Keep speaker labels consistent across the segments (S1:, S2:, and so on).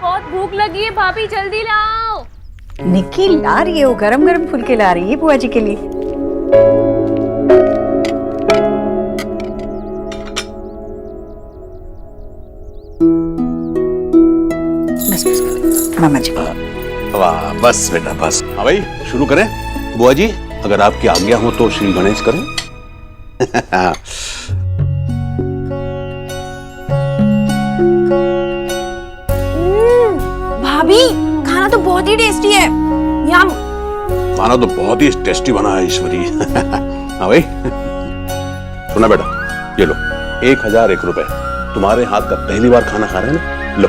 S1: बहुत भूख लगी है भाभी, जल्दी लाओ।
S2: निक्की ला रही है, वो गरम गरम फुलके ला रही है बुआ जी के लिए। बस बस मामा जी।
S3: वाह, बस बेटा बस। हाँ भाई, शुरू करें। बुआ जी, अगर आपकी आज्ञा हो तो श्री गणेश करें।
S1: भाभी, खाना तो बहुत ही टेस्टी है। यम।
S3: खाना तो बहुत ही टेस्टी बना है ईश्वरी। हाँ भाई, सुना बेटा, ये लो 1001 रुपए। तुम्हारे हाथ का पहली बार खाना खा रहे हैं ना, लो।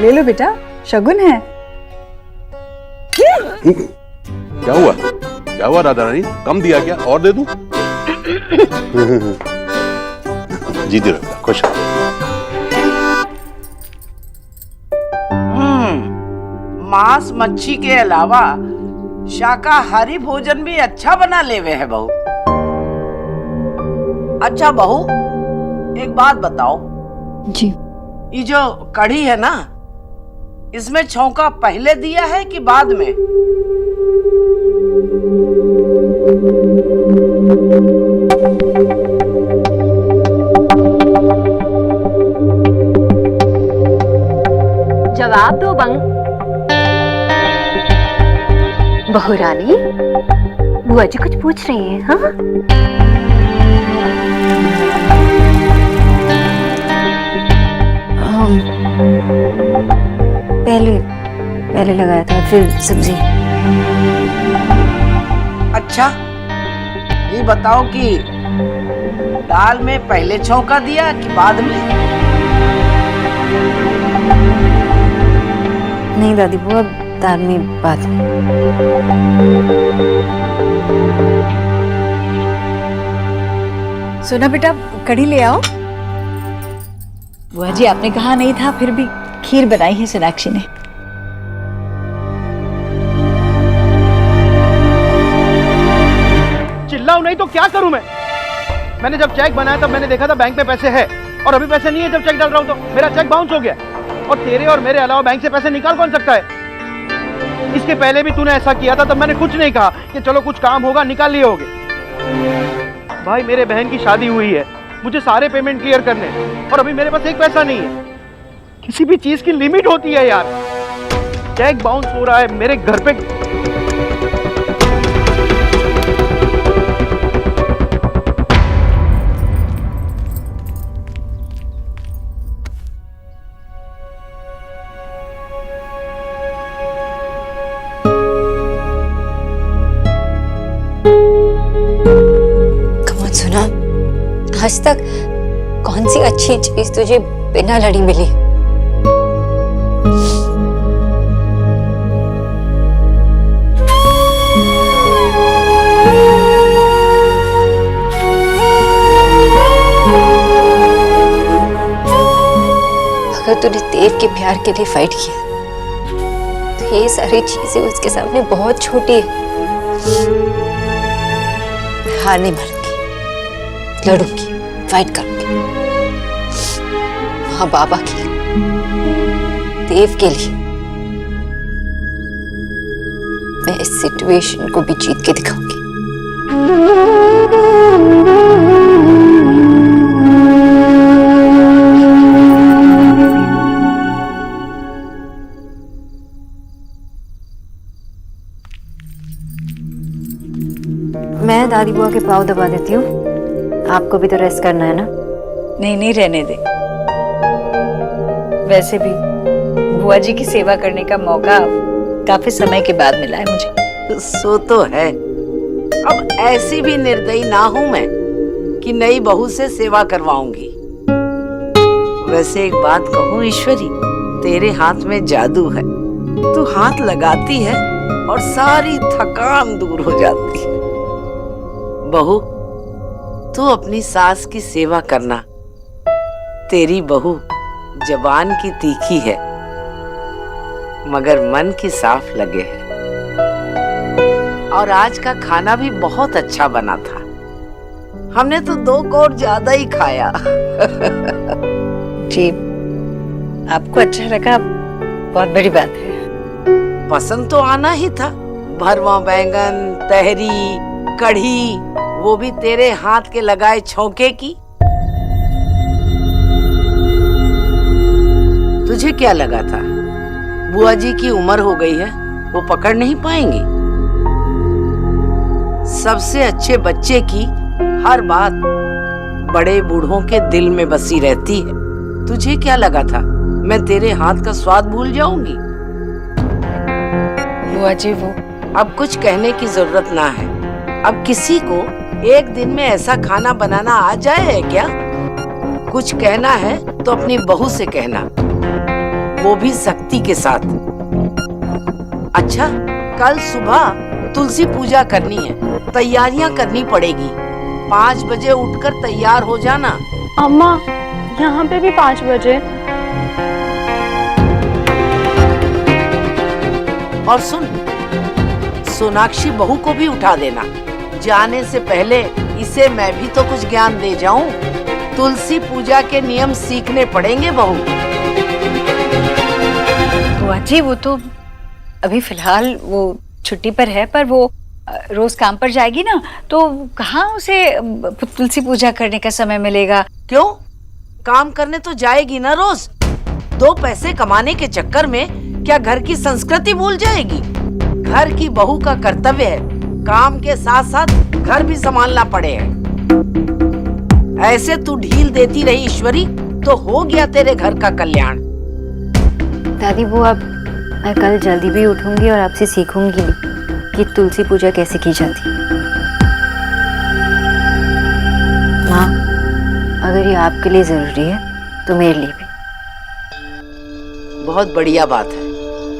S2: ले लो बेटा, शगुन है।
S3: क्या हुआ, क्या हुआ राधा रानी, कम दिया क्या, और दे दूं? जीती रहो, खुश रहो।
S4: मांस मच्छी के अलावा शाकाहारी भोजन भी अच्छा बना लेवे है बहू। अच्छा बहू, एक बात बताओ
S2: जी।
S4: ये जो कढ़ी है ना, इसमें छौंका पहले दिया है कि बाद में?
S1: जवाब दो बंग।
S5: बहू रानी, बुआ जी कुछ पूछ रही हैं। हाँ, पहले लगाया था, फिर सब्जी।
S4: अच्छा, ये बताओ कि दाल में पहले छौंका दिया कि बाद में?
S5: नहीं दादी बुआ, दाल में बात में।
S2: सुना बेटा, कढ़ी ले आओ। बुआ जी, आपने कहा नहीं था, फिर भी खीर बनाई है सोनाक्षी ने।
S6: चिल्लाऊं नहीं तो क्या करूं मैं? मैंने जब चेक बनाया तब मैंने देखा था बैंक में पैसे है, और अभी पैसे नहीं है। जब चेक डाल रहा हूं तो मेरा चेक बाउंस हो गया। और तेरे और मेरे अलावा बैंक से पैसे निकाल कौन सकता है? इसके पहले भी तूने ऐसा किया था, तब मैंने कुछ नहीं कहा कि चलो कुछ काम होगा, निकाल लिए होगे। भाई, मेरे बहन की शादी हुई है, मुझे सारे पेमेंट क्लियर करने हैं, और अभी मेरे पास एक पैसा नहीं है। किसी भी चीज की लिमिट होती है यार। चेक बाउंस हो रहा है मेरे घर पे।
S5: सुना, आज तक कौन सी अच्छी चीज तुझे बिना लड़ी मिली? अगर तूने देव के प्यार के लिए फाइट किया तो ये सारी चीजें उसके सामने बहुत छोटी है। हार नहीं मानूंगी, लड़ूंगी, फाइट करूंगी। हाँ, बाबा के लिए, देव के लिए। मैं इस सिचुएशन को भी जीत के दिखाऊंगी। मैं दादी बुआ के पाँव दबा देती हूँ, आपको भी तो रेस्ट करना है ना?
S2: नहीं नहीं, रहने दे। वैसे भी बुआ जी की सेवा करने का मौका काफी समय के बाद मिला है मुझे।
S4: सो तो है। अब ऐसी भी निर्दयी ना हूं मैं कि नई बहू से सेवा करवाऊंगी। वैसे एक बात कहूं ईश्वरी, तेरे हाथ में जादू है। तू हाथ लगाती है और सारी थकान दूर हो जाती है। बहू, तू अपनी सास की सेवा करना। तेरी बहू जबान की तीखी है मगर मन की साफ लगे है। और आज का खाना भी बहुत अच्छा बना था। हमने तो 2 कौर ज्यादा ही खाया।
S2: जी, आपको अच्छा लगा बहुत बड़ी बात है।
S4: पसंद तो आना ही था। भरवा बैंगन, तहरी, कढ़ी, वो भी तेरे हाथ के लगाए छौके की। तुझे क्या लगा था बुआ जी की उम्र हो गई है, वो पकड़ नहीं पाएंगी? सबसे अच्छे बच्चे की हर बात बड़े बूढ़ों के दिल में बसी रहती है। तुझे क्या लगा था मैं तेरे हाथ का स्वाद भूल जाऊंगी?
S2: बुआ जी वो
S4: अब कुछ कहने की जरूरत ना है। अब किसी को एक दिन में ऐसा खाना बनाना आ जाए है क्या? कुछ कहना है तो अपनी बहू से कहना, वो भी सख्ती के साथ। अच्छा, कल सुबह तुलसी पूजा करनी है, तैयारियां करनी पड़ेगी। 5 बजे उठकर तैयार हो जाना।
S1: अम्मा, यहाँ पे भी 5 बजे।
S4: और सुन, सोनाक्षी बहू को भी उठा देना। जाने से पहले इसे मैं भी तो कुछ ज्ञान दे जाऊं। तुलसी पूजा के नियम सीखने पड़ेंगे बहू।
S2: बुआ जी वो तो अभी फिलहाल वो छुट्टी पर है, पर वो रोज काम पर जाएगी ना, तो कहाँ उसे तुलसी पूजा करने का समय मिलेगा?
S4: क्यों? काम करने तो जाएगी ना रोज। 2 पैसे कमाने के चक्कर में क्या घर की संस्कृति भूल जाएगी? घर की बहू का कर्तव्य है काम के साथ साथ घर भी संभालना पड़े है। ऐसे तू ढील देती रही ईश्वरी तो हो गया तेरे घर का कल्याण।
S5: दादी वो अब मैं कल जल्दी भी उठूंगी और आपसे सीखूंगी भी कि तुलसी पूजा कैसे की जाती है। माँ, अगर ये आपके लिए जरूरी है तो मेरे लिए भी।
S4: बहुत बढ़िया बात है।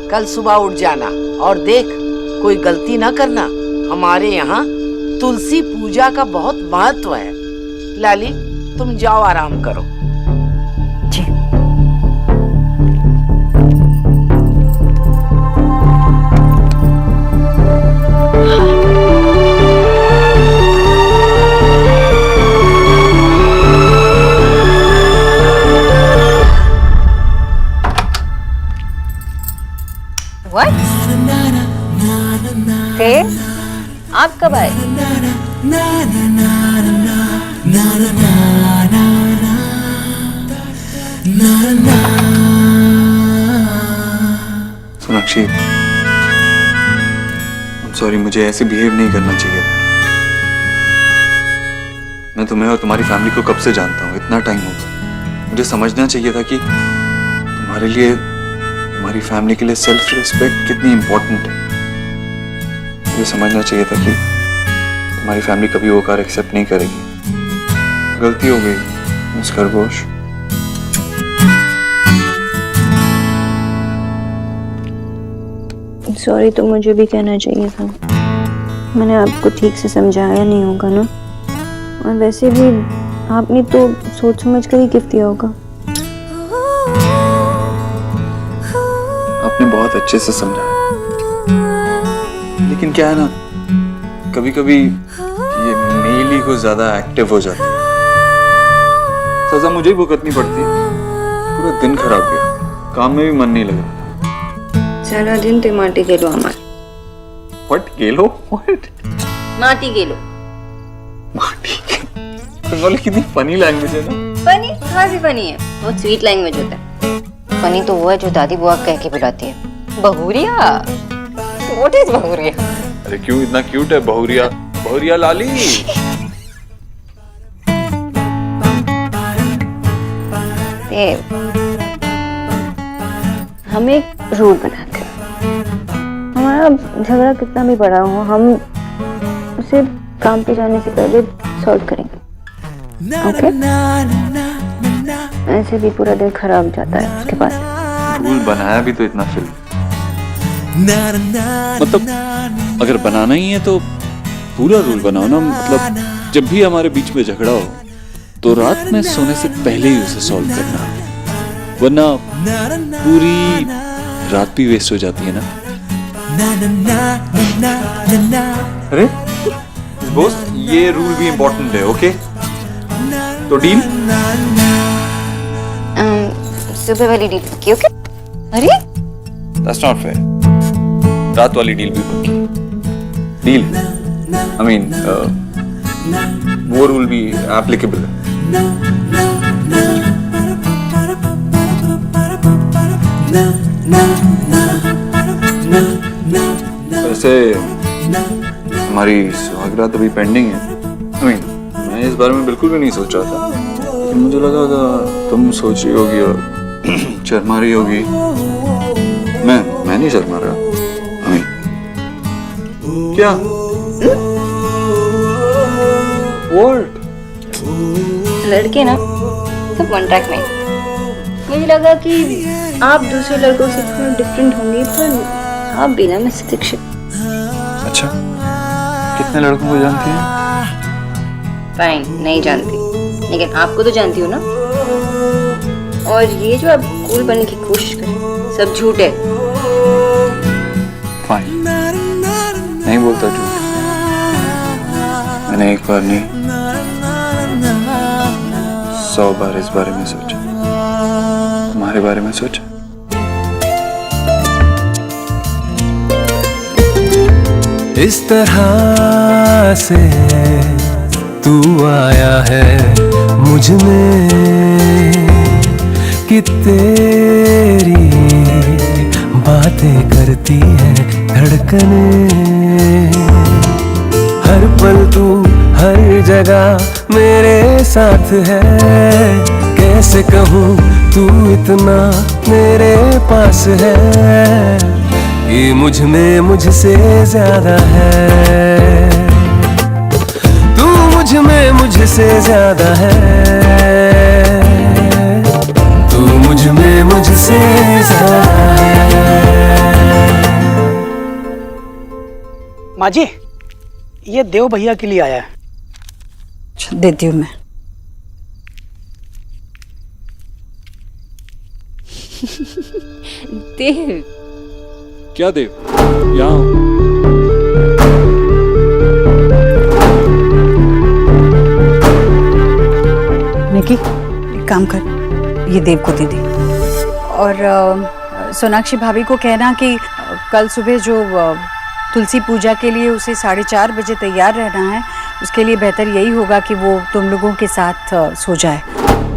S4: कल सुबह उठ जाना और देख कोई गलती ना करना। हमारे यहाँ तुलसी पूजा का बहुत महत्व है। लाली, तुम जाओ आराम करो।
S5: जी।
S2: What? आप कब आए?
S7: सोनाक्षी, सॉरी, मुझे ऐसे बिहेव नहीं करना चाहिए था। मैं तुम्हें और तुम्हारी फैमिली को कब से जानता हूँ, इतना टाइम हो गया। मुझे समझना चाहिए था कि तुम्हारे लिए, तुम्हारी फैमिली के लिए सेल्फ रिस्पेक्ट कितनी इंपॉर्टेंट है। मुझे समझना चाहिए था कि तुम्हारी फैमिली कभी वो कार एक्सेप्ट नहीं करेगी। गलती हो गई मिस खरगोश।
S5: सॉरी तो मुझे भी कहना चाहिए था। मैंने आपको ठीक से समझाया नहीं होगा ना, और वैसे भी आपने तो सोच समझ कर ही गिफ्ट दिया होगा।
S7: आपने बहुत अच्छे से समझाया, लेकिन क्या है ना, कभी कभी ये मेल ही कुछ ज्यादा एक्टिव हो जाता है। सजा मुझे ही भुगतनी पड़ती है। पूरा दिन खराब गया, काम में भी मन नहीं लगा।
S5: सारा दिन ते माटी गेलो हमारे।
S7: व्हाट गेलो? व्हाट?
S5: माटी गेलो।
S7: माटी? बंगाली कितनी फनी लैंग्वेज है ना।
S5: फनी? हाँ भी फनी है, बहुत स्वीट लैंग्वेज होता है। फनी तो वो है जो दादी बुआ कह के बुलाती है। बहुरिया? व्हाट इज बहुरिया?
S7: अरे क्यों इतना क्यूट है बहुरिया? बहुरिया लाली।
S5: हम एक रूल बनाते हैं, हमारा झगड़ा कितना भी बड़ा हो, हम उसे काम पे जाने से पहले सॉल्व करेंगे। ओके? ऐसे भी पूरा दिन खराब जाता है उसके पास।
S7: रूल बनाया भी तो इतना फिल्म, मतलब अगर बनाना ही है तो पूरा रूल बनाओ ना। मतलब जब भी हमारे बीच में झगड़ा हो तो रात में सोने से पहले ही उसे सॉल्व करना, वरना पूरी रात भी वेस्ट हो जाती है ना। अरे दोस्त, ये रूल भी इम्पोर्टेंट है। ओके तो डील?
S5: सुबह वाली डील की। ओके? अरे
S7: दैट्स नॉट फेयर। रात वाली डील भी पक्की डील, आई मीन वो रूल भी एप्लीकेबल है। वैसे हमारी सुहागरात अभी पेंडिंग है। I mean, मैं इस बारे में बिल्कुल भी नहीं सोच रहा था, लेकिन मुझे लगा था तुम सोच रही होगी और शर्मा रही होगी। मैं नहीं शर्मा रहा। I mean, क्या What?
S5: लड़के ना सब वन ट्रैक में। मुझे लगा कि आप दूसरे लड़कों से थोड़ा डिफरेंट होंगे, पर आप बिना में से दीक्षित।
S7: अच्छा, कितने लड़कों को जानती हैं?
S5: फाइन, नहीं जानती, लेकिन आपको तो जानती हूँ ना। और ये जो आप कूल बनने की कोशिश कर रहे हैं, सब झूठ है।
S7: फाइन, नहीं बोलता झूठ। मैंने एक बार नहीं 100 बार इस बारे में सोचा, तुम्हारे बारे में सोचा।
S8: इस तरह से तू आया है मुझ में कि तेरी बातें करती हैं धड़कनें। हर पल तू हर जगह मेरे साथ है, कैसे कहूँ तू इतना मेरे पास है कि मुझ में मुझसे ज्यादा है। तू मुझ में मुझसे ज्यादा है, तू मुझ में मुझसे ज्यादा है।
S6: माँ जी, ये देव भैया के लिए आया है।
S2: देती हूँ मैं।
S5: देव,
S7: क्या देव? यहाँ
S2: निकी, एक काम कर, ये देव को दे दे। और सोनाक्षी भाभी को कहना कि कल सुबह जो तुलसी पूजा के लिए उसे 4:30 बजे तैयार रहना है, उसके लिए बेहतर यही होगा कि वो तुम लोगों के साथ सो जाए,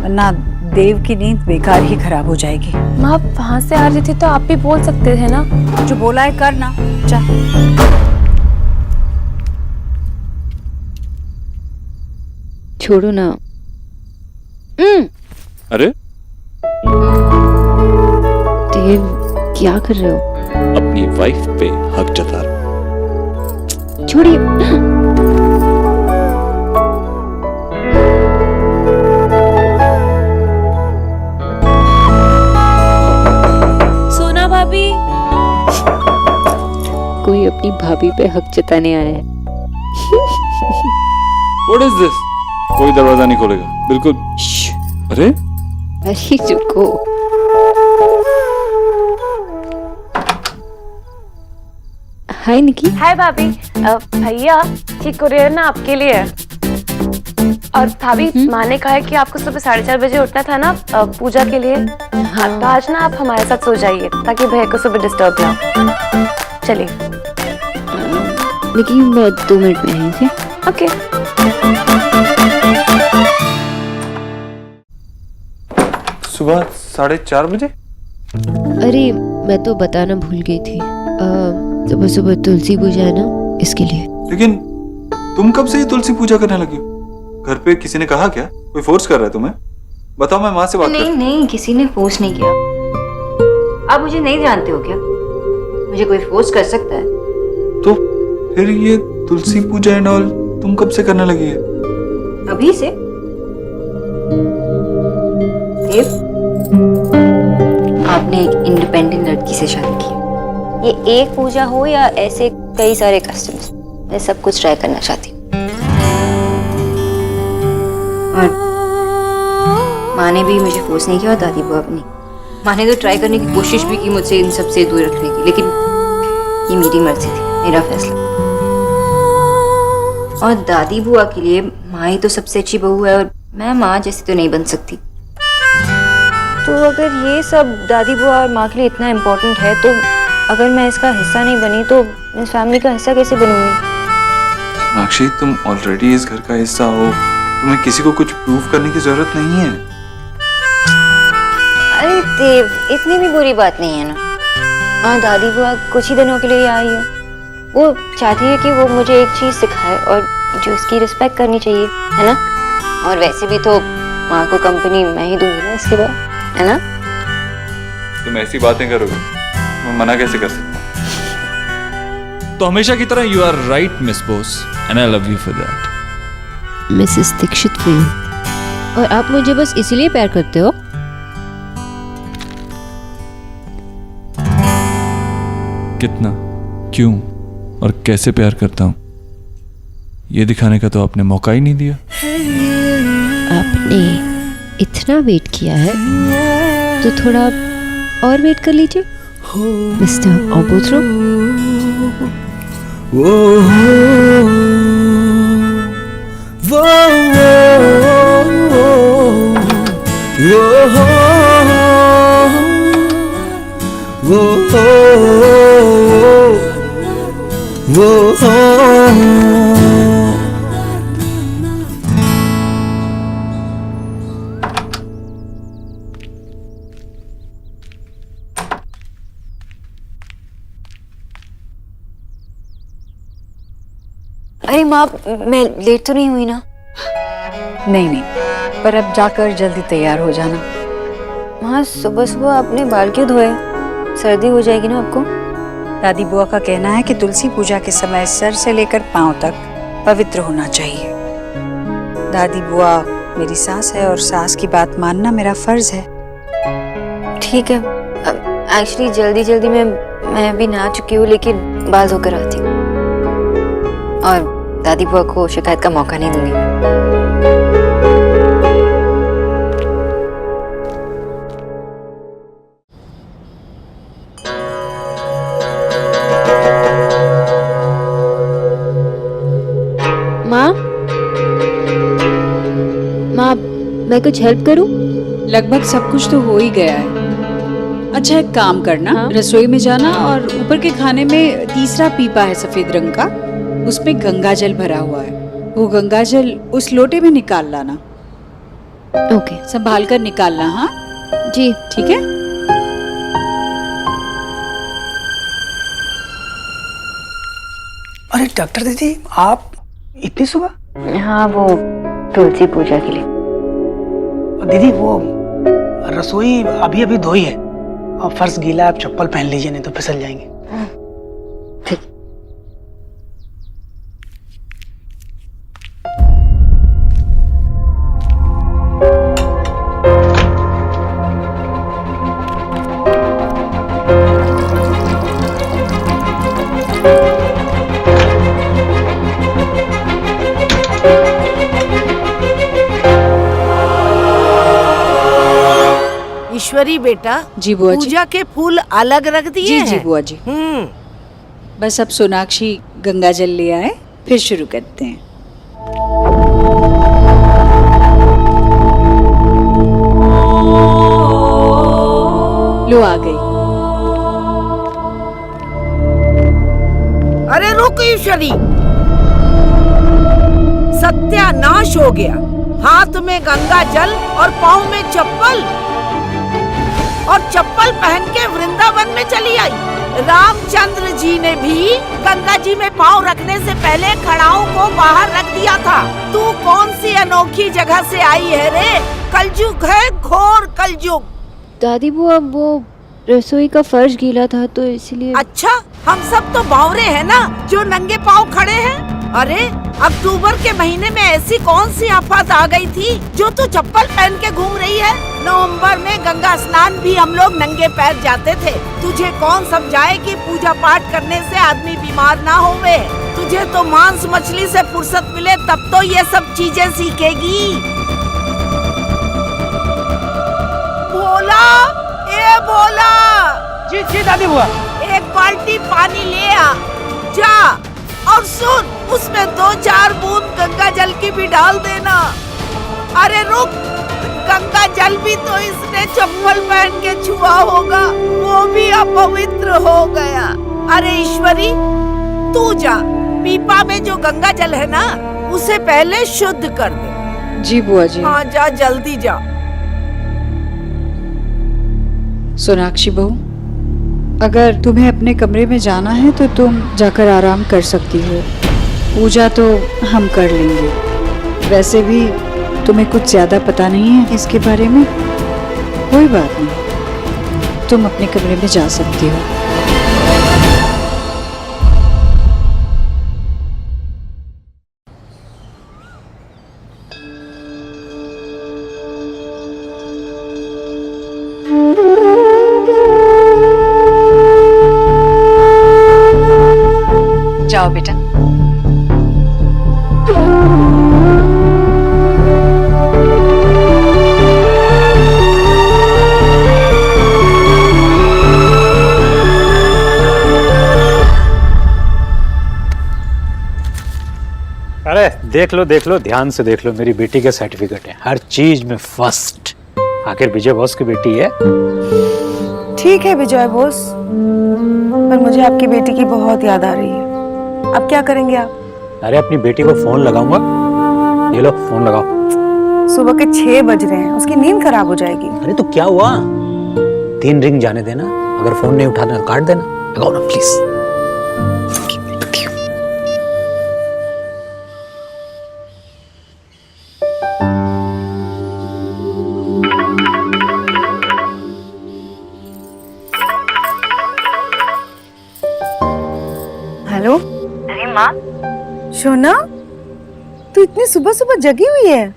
S2: वरना देव की नींद बेकार ही खराब हो जाएगी।
S1: माँ वहाँ से आ रही थी तो आप भी बोल सकते थे ना।
S2: जो बोला है कर ना, जा।
S5: छोड़ो ना।
S7: अरे
S5: देव, क्या कर रहे हो?
S7: अपनी वाइफ पे हक जता रहा हूं।
S5: छोड़िए।
S1: सोना भाभी,
S5: कोई अपनी भाभी पे हक जताने आया है।
S7: What is this? कोई दरवाजा नहीं खोलेगा, बिल्कुल। अरे
S5: अरे रुको। हाय निकी।
S1: हाय भाभी। भैया ये कुरियर ना आपके लिए है। और भाभी, माँ ने कहा है कि आपको सुबह 4:30 बजे उठना था ना पूजा के लिए। हाँ, तो आज ना आप हमारे साथ सो जाइए ताकि भैया को सुबह डिस्टर्ब ना हो। चलिए।
S5: लेकिन मैं 2 मिनट में आई थी।
S1: ओके।
S7: सुबह 4:30 बजे?
S5: अरे मैं तो बताना भूल गई थी, सुबह सुबह तुलसी पूजा है ना, इसके लिए।
S7: लेकिन तुम कब से ये तुलसी पूजा करने लगी हो? घर पे किसी ने कहा क्या? कोई फोर्स कर रहा है तुम्हें? बताओ, मैं माँ से बात
S5: नहीं नहीं, किसी ने फोर्स नहीं किया। आप मुझे नहीं जानते हो क्या? मुझे कोई फोर्स कर सकता है?
S7: तो फिर ये तुलसी पूजा एंड ऑल तुम कब से करने लगी है?
S5: अभी से। देव, आपने एक इंडिपेंडेंट लड़की से शादी की। ये एक पूजा हो या ऐसे कई सारे कस्टम्स, मैं सब कुछ ट्राई करना चाहती हूँ। और माँ ने भी मुझे फोर्स नहीं किया और दादी बुआ भी नहीं। माँ ने तो ट्राई करने की कोशिश भी की मुझसे इन सब से दूर रखने की, लेकिन ये मेरी मर्जी थी, मेरा फैसला। और दादी बुआ के लिए माँ ही तो सबसे अच्छी बहू है, और मैं माँ जैसी तो नहीं बन सकती। तो अगर ये सब दादी बुआ और माँ के लिए इतना इम्पोर्टेंट है, तो अगर मैं इसका हिस्सा नहीं बनी तो इस फैमिली का हिस्सा कैसे बनूंगी?
S7: सोनाक्षी, तुम ऑलरेडी इस घर का हिस्सा हो, तुम्हें किसी को कुछ प्रूव करने की जरूरत नहीं है।
S5: अरे देव, इतनी भी बुरी बात नहीं है ना। हाँ, दादी बुआ कुछ ही दिनों के लिए आई है। वो चाहती है कि वो मुझे एक चीज सिखाए और जो उसकी रिस्पेक्ट करनी चाहिए, है ना? और वैसे भी तो माँ को कंपनी मैं ही दूंगी ना इसके बाद, है ना?
S7: तुम ऐसी बातें करोगे, मैं मना कैसे कर सकता?
S9: तो हमेशा की तरह you are right Miss Bose and I love you for that.
S10: Mrs Dikshit for you. और आप मुझे बस इसीलिए प्यार करते हो?
S9: कितना, क्यों और कैसे प्यार करता हूं ये दिखाने का तो आपने मौका ही नहीं दिया।
S10: आपने इतना वेट किया है तो थोड़ा और वेट कर लीजिए मिस्टर ओबोथ्रो।
S5: अरे माँ, मैं लेट तो नहीं हुई ना?
S2: नहीं नहीं, पर अब जाकर जल्दी तैयार हो जाना।
S5: माँ, सुबह सुबह आपने बाल क्यों धोए? सर्दी हो जाएगी ना आपको।
S2: दादी बुआ का कहना है कि तुलसी पूजा के समय सर से लेकर पांव तक पवित्र होना चाहिए। दादी बुआ मेरी सास है और सास की बात मानना मेरा फर्ज है।
S5: ठीक है, एक्चुअली जल्दी जल्दी में मैं भी नहा चुकी हूँ, लेकिन बाल धोकर आती हूँ और दादी बुआ को शिकायत का मौका नहीं दूंगी।
S10: माँ, मैं कुछ हेल्प करूं?
S2: लगभग सब कुछ तो हो ही गया है। अच्छा, एक काम करना,
S10: हाँ?
S2: रसोई में जाना और ऊपर के खाने में तीसरा पीपा है सफेद रंग का, उसमें गंगा जल भरा हुआ है। वो गंगा जल उस लोटे में निकाल लाना।
S10: ओके।
S2: संभाल कर निकालना। हाँ
S10: जी।
S2: ठीक है।
S11: अरे डॉक्टर दीदी, आप इतनी सुबह?
S5: हाँ, वो तुलसी पूजा के लिए।
S11: दीदी वो रसोई अभी अभी धोई है और फर्श गीला, आप चप्पल पहन लीजिए नहीं तो फिसल जाएंगे।
S5: ठीक।
S4: ईश्वरी बेटा,
S2: जी बुआ जी।
S4: पूजा के फूल अलग रख दिए
S2: जी
S4: हैं?
S2: जी बुआ जी। बस अब सोनाक्षी गंगा जल ले आए, फिर शुरू करते हैं। लो आ गई।
S4: अरे रुक ईश्वरी, सत्यानाश हो गया। हाथ में गंगा जल और पाँव में चप्पल, और चप्पल पहन के वृंदावन में चली आई। रामचंद्र जी ने भी गंगा जी में पाँव रखने से पहले खड़ाओं को बाहर रख दिया था। तू कौन सी अनोखी जगह से आई है रे? कलयुग है, घोर कलयुग।
S10: दादी बुआ, वो रसोई का फर्श गीला था तो इसलिए।
S4: अच्छा, हम सब तो बावरे हैं ना जो नंगे पाँव खड़े हैं। अरे अक्टूबर के महीने में ऐसी कौन सी आफत आ गई थी जो तू चप्पल पहन के घूम रही है? नवंबर में गंगा स्नान भी हम लोग नंगे पैर जाते थे। तुझे कौन समझाए कि पूजा पाठ करने से आदमी बीमार ना होवे? तुझे तो मांस मछली से फुर्सत मिले तब तो ये सब चीजें सीखेगी। भोला, ए भोला।
S11: जी जी दादी बुआ।
S4: एक बाल्टी पानी ले आ, जा, और सुन, उसमें 2-4 बूंद गंगा जल की भी डाल देना। अरे रुक, गंगा जल भी तो इसने चप्पल पहन के छुआ होगा, वो भी अपवित्र हो गया। अरे ईश्वरी, तू जा, पीपा में जो गंगा जल है ना, उसे पहले शुद्ध कर दे।
S2: जी बुआ जी।
S4: हाँ जा, जल्दी जा।
S2: सोनाक्षी बहू, अगर तुम्हें अपने कमरे में जाना है तो तुम जाकर आराम कर सकती हो। पूजा तो हम कर लेंगे। वैसे भी तुम्हें कुछ ज्यादा पता नहीं है इसके बारे में। कोई बात नहीं, तुम अपने कमरे में जा सकती हो। जाओ बेटा।
S12: अरे देख लो ध्यान से देख लो, मेरी बेटी के सर्टिफिकेट है, हर चीज में फर्स्ट। आखिर विजय बॉस की बेटी है।
S13: ठीक है विजय बॉस, पर मुझे आपकी बेटी की बहुत याद आ रही है। अब क्या करेंगे आप?
S12: अरे अपनी बेटी को फोन लगाऊंगा। ये लो फोन लगाओ।
S13: सुबह के 6 बज रहे हैं, उसकी नींद खराब हो जाएगी।
S12: अरे तो क्या हुआ, 3 रिंग जाने देना, अगर फोन नहीं उठाना तो काट देना। लगाओ ना प्लीज।
S13: हेलो।
S1: अरे माँ,
S13: सोना, तू इतनी सुबह सुबह जगी हुई है?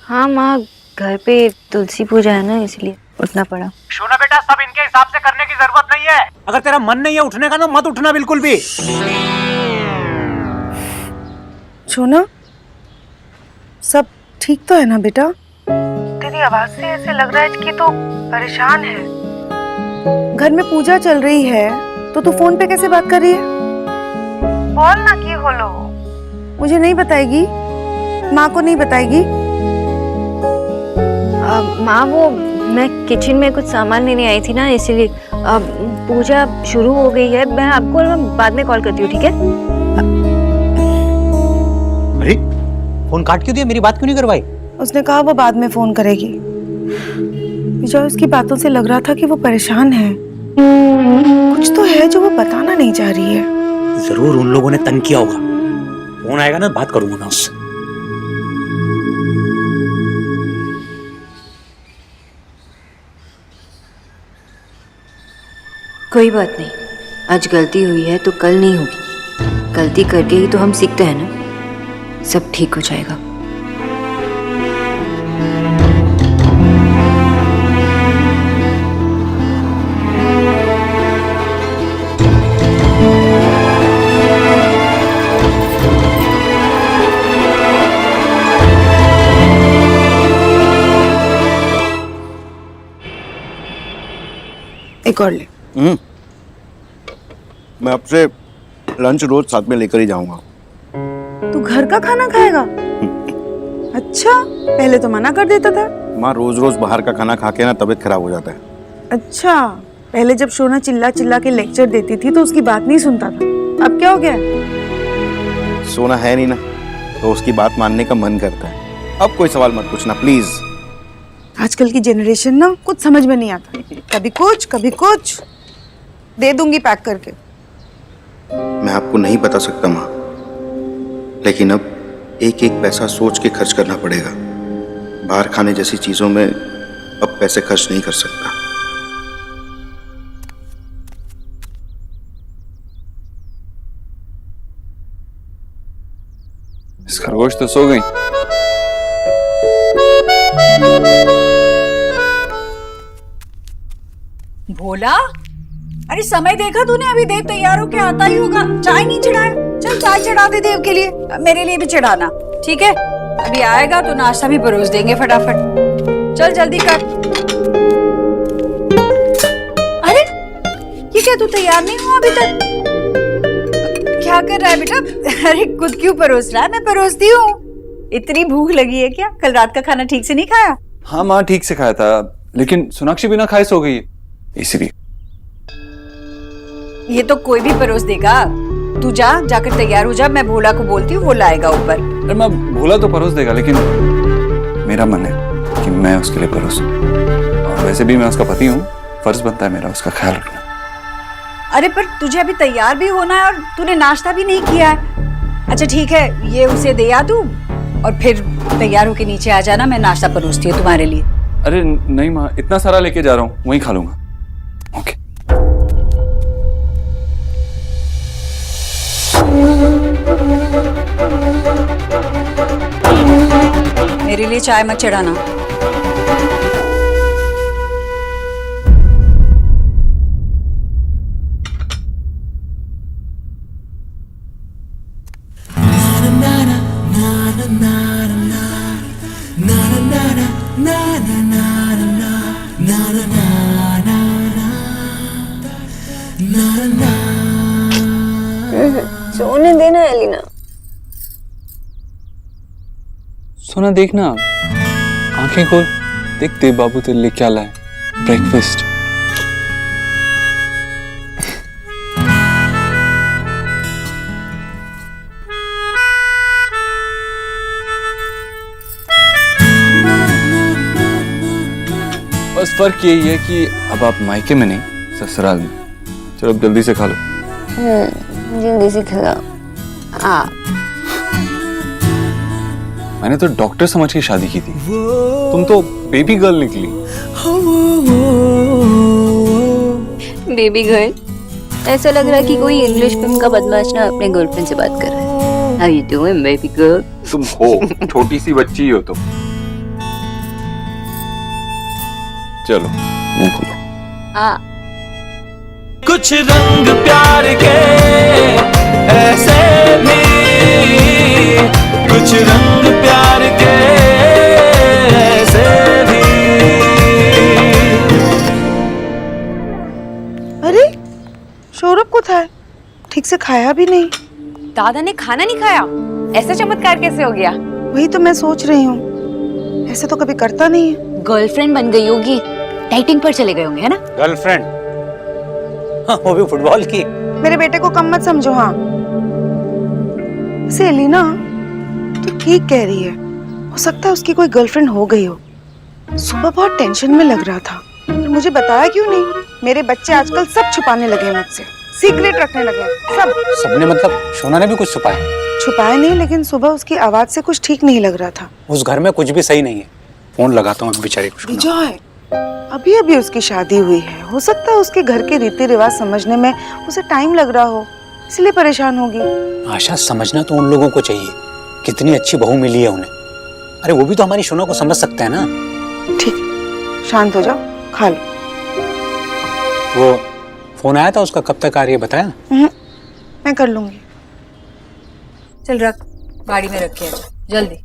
S5: हाँ माँ, घर पे तुलसी पूजा है ना, इसलिए उठना पड़ा।
S11: सोना बेटा, सब इनके हिसाब से करने की जरूरत नहीं है। अगर तेरा मन नहीं है उठने का तो मत उठना बिल्कुल भी।
S13: सोना, सब ठीक तो है ना बेटा? तेरी आवाज से ऐसे लग रहा है कि तू परेशान है। घर में पूजा चल रही है तो तू फोन पे कैसे बात कर रही है? बोल ना की बोलो। मुझे नहीं बताएगी? माँ को नहीं बताएगी?
S5: माँ, वो मैं किचन में कुछ सामान लेने आई थी ना, इसीलिए पूजा शुरू हो गई है। मैं आपको बाद में कॉल करती हूँ, ठीक है?
S12: अरे फोन काट क्यों दिया, मेरी बात क्यों नहीं करवाई?
S13: उसने कहा वो बाद में फोन करेगी। विजय, उसकी बातों से लग रहा था कि वो परेशान है। कुछ तो है जो वो बताना नहीं चाह रही है।
S12: जरूर उन लोगों ने तंग किया होगा। फोन आएगा ना, बात करूंगा ना उससे।
S5: कोई बात नहीं, आज गलती हुई है तो कल नहीं होगी। गलती करके ही तो हम सीखते हैं ना। सब ठीक हो जाएगा।
S13: एक और ले।
S14: मैं आपसे लंच रोज साथ में लेकर ही जाऊंगा।
S13: तू घर का खाना खाएगा? अच्छा, पहले तो मना कर देता था।
S14: माँ, रोज रोज बाहर का खाना खा के ना तबीयत खराब हो जाता है।
S13: अच्छा, पहले जब सोना चिल्ला चिल्ला के लेक्चर देती थी तो उसकी बात नहीं सुनता था। अब क्या हो गया?
S14: सोना है नहीं ना, तो उसकी बात मानने का मन करता है। अब कोई सवाल मत पूछना प्लीज।
S13: आजकल की जनरेशन ना कुछ समझ में नहीं आता, कभी कुछ। दे दूंगी पैक करके।
S14: मैं आपको नहीं बता सकता माँ, लेकिन अब एक एक पैसा सोच के खर्च करना पड़ेगा। बाहर खाने जैसी चीजों में अब पैसे खर्च नहीं कर सकता।
S7: इस खरगोश तो सो गई।
S2: भोला, अरे समय देखा तूने? अभी देव तैयार होके आता ही होगा। चाय नहीं चढ़ाया? चल चाय चढ़ा दे देव के लिए, मेरे लिए भी चढ़ाना, ठीक है? अभी आएगा तो नाश्ता भी परोस देंगे फटाफट। चल जल्दी कर। अरे ये क्या, तू तैयार नहीं हुआ अभी तक? क्या कर रहा है बेटा? अरे खुद क्यों परोस रहा है? मैं परोसती हूँ। इतनी भूख लगी है क्या? कल रात का खाना ठीक से नहीं खाया?
S9: हाँ माँ ठीक से खाया था, लेकिन सोनाक्षी बिना खाए सो गई है, इसलिए।
S2: ये तो कोई भी परोस देगा। तू जाकर तैयार हो जा, मैं भोला को बोलती हूँ, वो लाएगा ऊपर।
S9: अरे मैं भोला तो परोस देगा, लेकिन मेरा मन है कि मैं उसके लिए परोसूं। और वैसे भी मैं उसका पति हूँ, फर्ज बनता है मेरा उसका ख्याल रखना।
S2: अरे पर तुझे अभी तैयार भी होना है और तूने नाश्ता भी नहीं किया है। अच्छा ठीक है, ये उसे दे आ तू, और फिर तैयार होके नीचे आ जाना, मैं नाश्ता परोसती हूँ तुम्हारे लिए।
S9: अरे नहीं माँ, इतना सारा लेके जा रहा हूँ, वहीं खा लूंगा। ओके।
S2: मेरे लिए चाय मत चढ़ाना।
S5: सोने देना एलिना।
S9: सोना देखना, आंखें खोल, देख देव बाबू तेरे लिए क्या लाए, ब्रेकफास्ट। बस फर्क यही है कि अब आप मायके में नहीं, ससुराल में। चलो अब जल्दी से खा लो।
S5: जल्दी से खा।
S9: मैंने तो डॉक्टर समझ के शादी की थी, तुम तो बेबी गर्ल निकली।
S10: बेबी गर्ल, ऐसा लग रहा है कि कोई इंग्लिश फिल्म का बदमाश ना अपने गर्लफ्रेंड से बात कर रहा है। How you doing, baby girl?
S9: तुम हो छोटी सी बच्ची हो तुम। चलो मुंह खोलो।
S8: कुछ रंग प्यार के ऐसे भी, कुछ रंग प्यार के ऐसे भी।
S13: अरे सौरभ को था, ठीक से खाया भी नहीं।
S1: दादा ने खाना नहीं खाया, ऐसा चमत्कार कैसे हो गया?
S13: वही तो मैं सोच रही हूँ, ऐसे तो कभी करता नहीं है।
S2: गर्लफ्रेंड बन गई होगी, डाइटिंग पर चले गए होंगे, है ना?
S12: गर्लफ्रेंड? हाँ, वो भी फुटबॉल की।
S13: मेरे बेटे को कम मत समझो। हाँ से एलिना तो ठीक कह रही है, हो सकता है उसकी कोई गर्लफ्रेंड हो गई हो। सुबह बहुत टेंशन में लग रहा था, पर मुझे बताया क्यों नहीं? मेरे बच्चे आजकल सब छुपाने लगे हैं मुझसे, सीक्रेट रखने लगे हैं सब।
S12: सबने मतलब शोना ने भी कुछ छुपाया?
S13: छुपाया नहीं, लेकिन सुबह उसकी आवाज से कुछ ठीक नहीं लग रहा था।
S12: उस घर में कुछ भी सही नहीं है। फोन लगाता हूँ बेचारी को।
S13: विजय, अभी अभी उसकी शादी हुई है, हो सकता है उसके घर के रीति रिवाज समझने में उसे टाइम लग रहा हो, इसलिए परेशान होगी।
S12: आशा, समझना तो उन लोगों को चाहिए, कितनी अच्छी बहू मिली है उन्हें। अरे वो भी तो हमारी शोना को समझ सकता है ना।
S13: ठीक है, शांत हो जाओ, खा लो।
S12: वो फोन आया था उसका, कब तक आ रही है बताया?
S13: मैं कर लूंगी।
S2: चल रख, गाड़ी में रख के आजा जल्दी।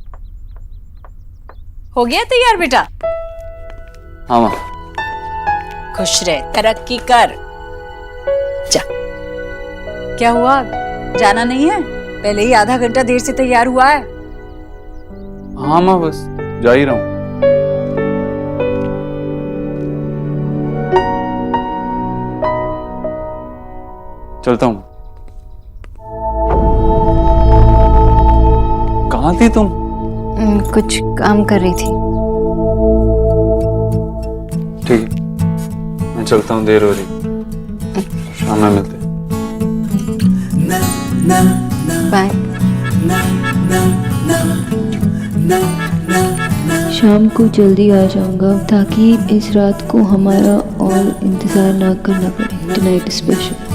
S2: हो गया तैयार बेटा?
S9: हाँ माँ।
S2: खुश रह, तरक्की कर। जा। क्या हुआ, जाना नहीं है? पहले ही आधा घंटा देर से तैयार हुआ है।
S9: हाँ माँ, बस जा ही रहा हूँ। चलता हूँ। कहाँ थी तुम?
S10: कुछ काम कर रही थी।
S9: ठीक है, मैं चलता हूँ, देर हो रही। शाम में मिलते हैं।
S10: बाय। शाम को जल्दी आ जाऊंगा ताकि इस रात को हमारा और इंतजार ना करना पड़े। Tonight special.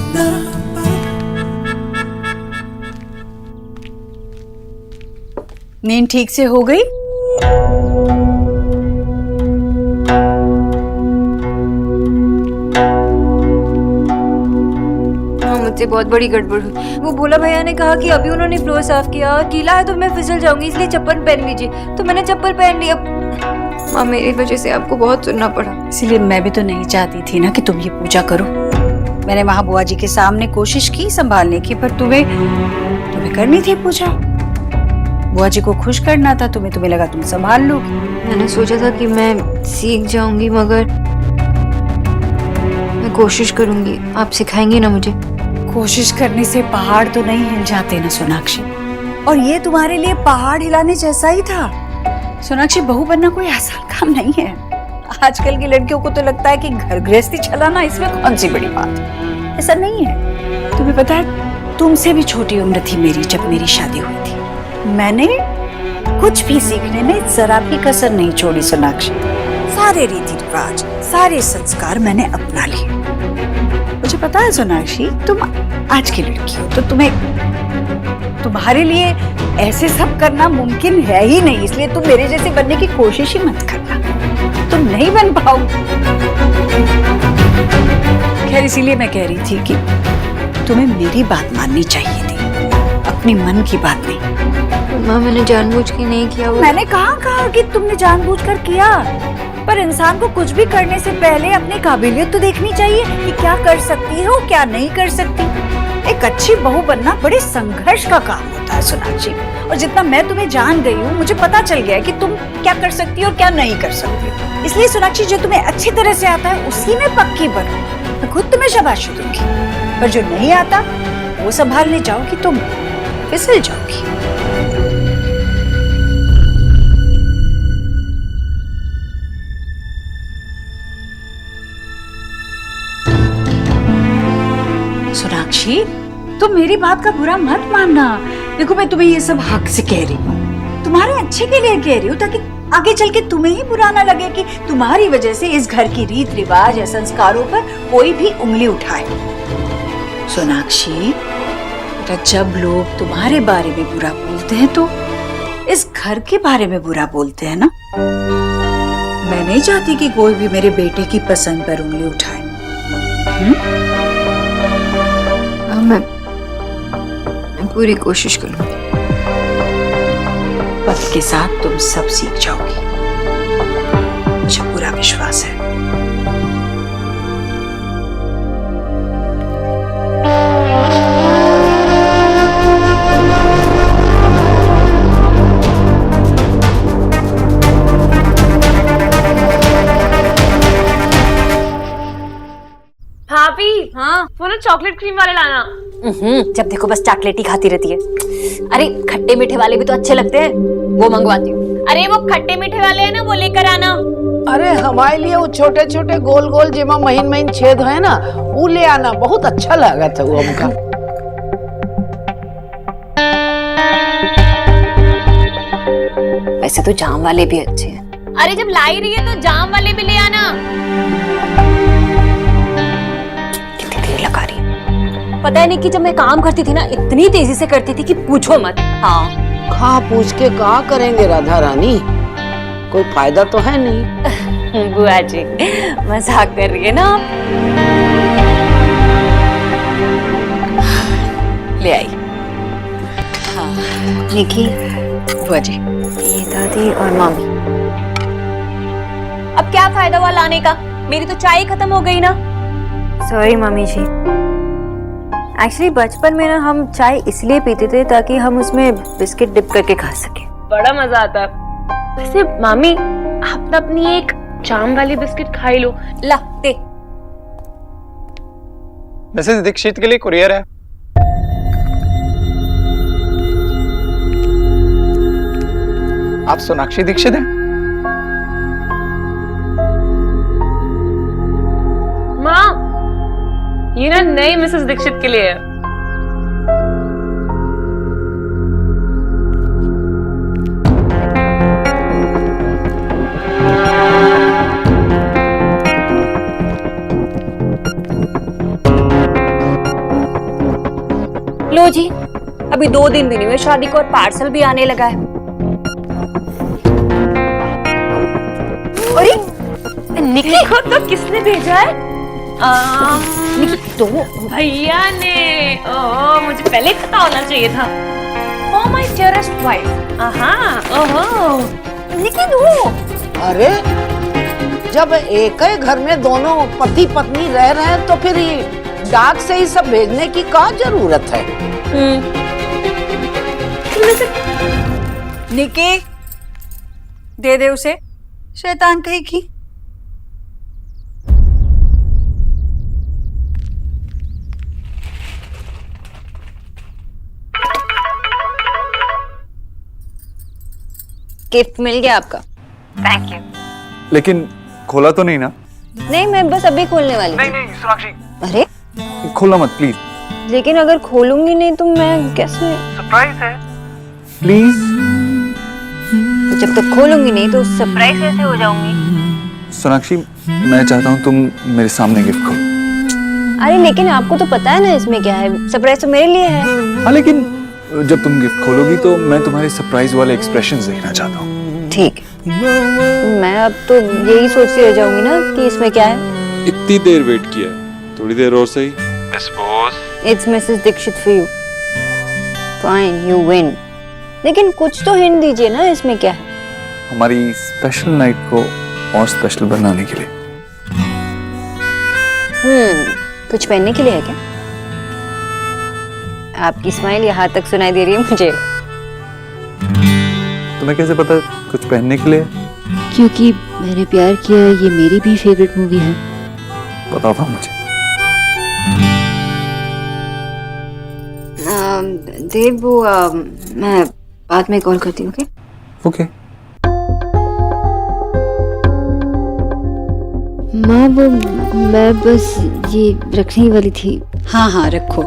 S2: नींद ठीक से हो गई?
S10: मुझसे बहुत बड़ी गड़बड़ हुई। वो भोला भैया ने कहा कि अभी उन्होंने फ्लोर साफ किया, गीला है तो मैं फिसल जाऊंगी, इसलिए चप्पल पहन लीजिए। तो मैंने चप्पल पहन ली। अब माँ, मेरी वजह से आपको बहुत सुनना पड़ा।
S2: इसीलिए मैं भी तो नहीं चाहती थी ना कि तुम ये पूजा करो। मैंने वहां बुआ जी के सामने कोशिश की संभालने की, पर तुम्हें करनी थी पूजा। बुआ जी को खुश करना था तुम्हें लगा तुम संभाल लोगी।
S10: मैंने सोचा था कि मैं सीख जाऊंगी, मगर मैं कोशिश करूंगी। आप सिखाएंगी ना मुझे?
S2: कोशिश करने से पहाड़ तो नहीं हिल जाते ना सोनाक्षी, और ये तुम्हारे लिए पहाड़ हिलाने जैसा ही था। सोनाक्षी, बहू बनना कोई आसान काम नहीं है। आजकल की लड़कियों को तो लगता है कि घर गृहस्थी चलाना इसमें कौन सी बड़ी बात है। ऐसा नहीं है। तुम्हें पता है, तुमसे भी छोटी उम्र थी मेरी जब मेरी शादी हुई थी। मैंने कुछ भी सीखने में जरा भी कसर नहीं छोड़ी सोनाक्षी। सारे रीति रिवाज, सारे संस्कार मैंने अपना लिए। मुझे पता है सोनाक्षी, तुम आज की लड़की हो, तो तुम्हारे लिए ऐसे सब करना मुमकिन है ही नहीं। इसलिए तुम मेरे जैसे बनने की कोशिश ही मत करना, तुम नहीं बन पाओगे। खैर, इसीलिए मैं कह रही थी कि तुम्हें मेरी बात माननी चाहिए थी, अपनी मन की बात नहीं।
S10: माँ, मैंने जानबूझ के नहीं किया वो।
S2: मैंने कहा कि तुमने जानबूझकर किया, पर इंसान को कुछ भी करने से पहले अपनी काबिलियत तो देखनी चाहिए कि क्या कर सकती है और क्या नहीं कर सकती। एक अच्छी बहू बनना बड़े संघर्ष का काम होता है सोनाक्षी, और जितना मैं तुम्हें जान गई हूँ, मुझे पता चल गया है कि तुम क्या कर सकती हो और क्या नहीं कर सकती हो। इसलिए सोनाक्षी, जो तुम्हें अच्छी तरह से आता है उसी में पक्की बनो। मैं खुद तुम्हें शाबाशी दूंगी, पर जो नहीं आता वो संभालने जाओगी तुम फिसल जाओगी। सोनाक्षी, तुम मेरी बात का बुरा मत मानना। देखो, मैं तुम्हें ये सब हक से कह रही हूँ, तुम्हारे अच्छे के लिए कह रही हूँ, ताकि आगे चल के तुम्हें ही बुरा ना लगे कि तुम्हारी वजह से इस घर की रीत रिवाज या संस्कारों पर कोई भी उंगली उठाए। सोनाक्षी, जब लोग तुम्हारे बारे में बुरा बोलते हैं तो इस घर के बारे में बुरा बोलते हैं ना। मैं नहीं चाहती कि कोई भी मेरे बेटे की पसंद पर उंगली उठाए।
S10: मैं पूरी कोशिश करूंगी।
S2: वक्त के साथ तुम सब सीख जाओगी, मुझे पूरा विश्वास है।
S1: भाभी, हाँ, वो ना चॉकलेट क्रीम वाले लाना।
S5: जब देखो बस चॉकलेट ही खाती रहती है। अरे खट्टे मीठे वाले भी तो अच्छे लगते हैं, वो मंगवाती हूँ।
S10: अरे वो खट्टे मीठे वाले हैं ना, वो लेकर आना।
S4: अरे हमारे लिए वो छोटे छोटे गोल गोल जेमा महीन महीन छेद है ना, वो ले आना। बहुत अच्छा लगा था वो हमका।
S5: वैसे तो जाम वाले भी अच्छे हैं।
S10: अरे जब लाई रही है तो जाम वाले भी ले आना।
S5: कितनी देर लगा रही है। पता है नहीं कि जब मैं काम करती थी ना, इतनी तेजी से करती थी कि पूछो मत। हाँ,
S4: कहाँ पूछ के कहाँ करेंगे राधा रानी, कोई फायदा तो है नहीं।
S5: बुआ जी मजाक कर रही है ना आप। ले आई। हाँ निकी, बुआ जी, ये दादी और मम्मी।
S10: अब क्या फायदा हुआ लाने का, मेरी तो चाय खत्म हो गई ना।
S5: सॉरी मम्मी जी, एक्चुअली बचपन में ना हम चाय इसलिए पीते थे ताकि हम उसमें बिस्किट डिप करके खा सके।
S1: बड़ा मजा आता है। वैसे मामी, आप ना अपनी एक जाम वाली बिस्किट खाई लो।
S5: ला दे।
S9: मिसेस दीक्षित के लिए कुरियर है। आप सोनाक्षी दीक्षित हैं?
S1: माँ, ये ना नई मिसेस दीक्षित के लिए है।
S5: लो जी, अभी 2 दिन भी नहीं हुए शादी को और पार्सल भी आने लगा है। अरे निकी को तो किसने भेजा है? निकी तो
S1: भैया ने। ओह, मुझे पहले पता होना चाहिए था। Oh my dearest wife. ओहो
S5: निकी दो।
S4: अरे जब एक ही घर में दोनों पति पत्नी रह रहे हैं तो फिर डाक से ही सब भेजने की क्या जरूरत है?
S2: निकी, दे दे उसे, शैतान कहीं की।
S5: गिफ्ट मिल गया आपका।
S1: Thank you.
S9: लेकिन खोला तो नहीं ना?
S5: नहीं, मैं बस अभी खोलने वाली थी।
S6: नहीं सोनाक्षी,
S5: अरे
S9: खोलना मत प्लीज।
S5: लेकिन अगर खोलूंगी नहीं तो मैं कैसे?
S6: सरप्राइज है।
S9: प्लीज।
S5: तो जब तक खोलूंगी नहीं तो सरप्राइज कैसे हो जाऊंगी?
S9: सोनाक्षी, मैं चाहता हूँ तुम मेरे सामने गिफ्ट खोलो।
S5: अरे लेकिन आपको तो पता है ना इसमें क्या है, सरप्राइज तो मेरे लिए है।
S9: हाँ, लेकिन जब तुम गिफ्ट खोलोगी तो मैं तुम्हारे सरप्राइज वाले एक्सप्रेशंस देखना चाहता हूँ।
S5: ठीक, मैं अब तो यही सोचती रह जाऊंगी ना कि इसमें क्या है।
S9: इतनी देर वेट किया, थोड़ी देर और सही।
S8: Miss boss,
S5: It's Mrs. Dixit for you. Fine, you win. लेकिन कुछ तो हिंट दीजिए ना, इसमें क्या है?
S9: हमारी स्पेशल नाइट को और स्पेशल बनाने के लिए।
S5: कुछ पहनने के लिए है क्या? आपकी स्माइल यहाँ तक सुनाई दे रही है मुझे।
S9: तुम्हें कैसे पता कुछ पहनने के लिए?
S5: क्योंकि मैंने प्यार किया, ये मेरी भी फेवरेट मूवी है।
S9: पता था मुझे।
S5: देव, वो मैं बाद में कॉल करती हूँ।
S9: ओके।
S5: माँ, वो मैं बस ये रखने ही वाली थी।
S2: हाँ हाँ, रखो।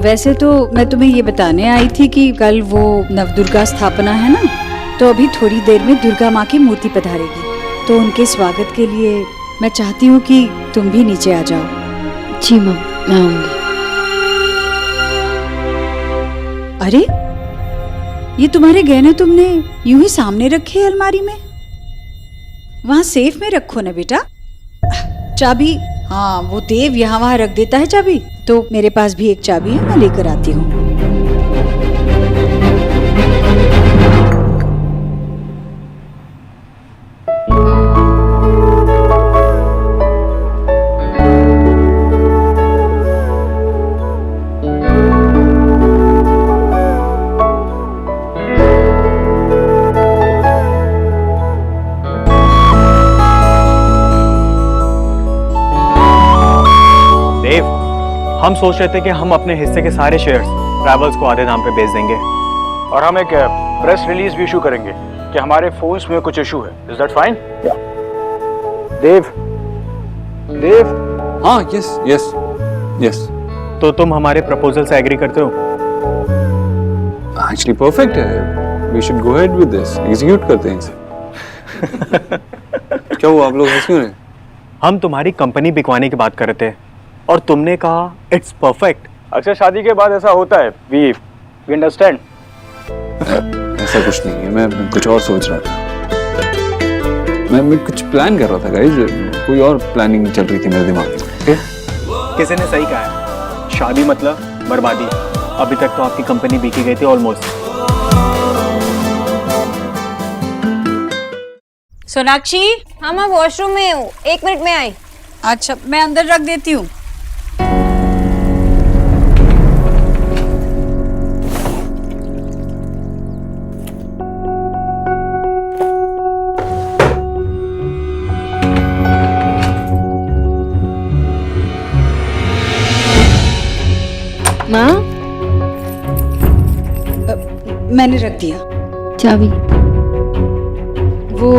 S2: वैसे तो मैं तुम्हें ये बताने आई थी कि कल वो नवदुर्गा स्थापना है ना, तो अभी थोड़ी देर में दुर्गा माँ की मूर्ति पधारेगी, तो उनके स्वागत के लिए मैं चाहती हूँ कि तुम भी नीचे आ जाओ।
S5: जी माँ, मैं आऊंगी।
S2: अरे, ये तुम्हारे गहने तुमने यूं ही सामने रखे हैं अलमारी में? वहां सेफ में रखो ना बेटा। चाबी, हाँ वो देव यहाँ वहां रख देता है चाबी, तो मेरे पास भी एक चाबी है, मैं लेकर आती हूँ।
S6: हम सोच रहे थे कि हम अपने हिस्से के सारे शेयर्स ट्रैवल्स को आधे दाम पे बेच देंगे और हम एक प्रेस रिलीज भी इशू करेंगे कि हमारे फोन्स में कुछ इशू है। Is that fine? देव,
S9: हाँ, यस यस यस।
S6: तो तुम हमारे प्रपोजल से एग्री करते हो?
S9: एक्चुअली परफेक्ट है। We should go ahead with this, execute करते हैं इसे। क्या हुआ, आप लोग हंस क्यों रहे?
S6: हम तुम्हारी कंपनी बिकवाने की बात कर रहे थे और तुमने कहा इट्स परफेक्ट। अक्सर शादी के बाद ऐसा होता है। We understand.
S9: ऐसा कुछ नहीं है, मैं कुछ और सोच रहा था। मैं कुछ प्लान कर रहा था गाइस, कोई और प्लानिंग चल रही थी मेरे दिमाग में।
S6: किसी ने सही कहा है, शादी मतलब बर्बादी। अभी तक तो आपकी कंपनी बिकी गई थी ऑलमोस्ट।
S2: सोनाक्षी,
S5: हाँ, मैं वॉशरूम में हूँ, 1 मिनट में आई।
S2: अच्छा, मैं अंदर रख देती हूँ।
S5: माँ,
S2: मैंने रख दिया
S5: चाबी।
S2: वो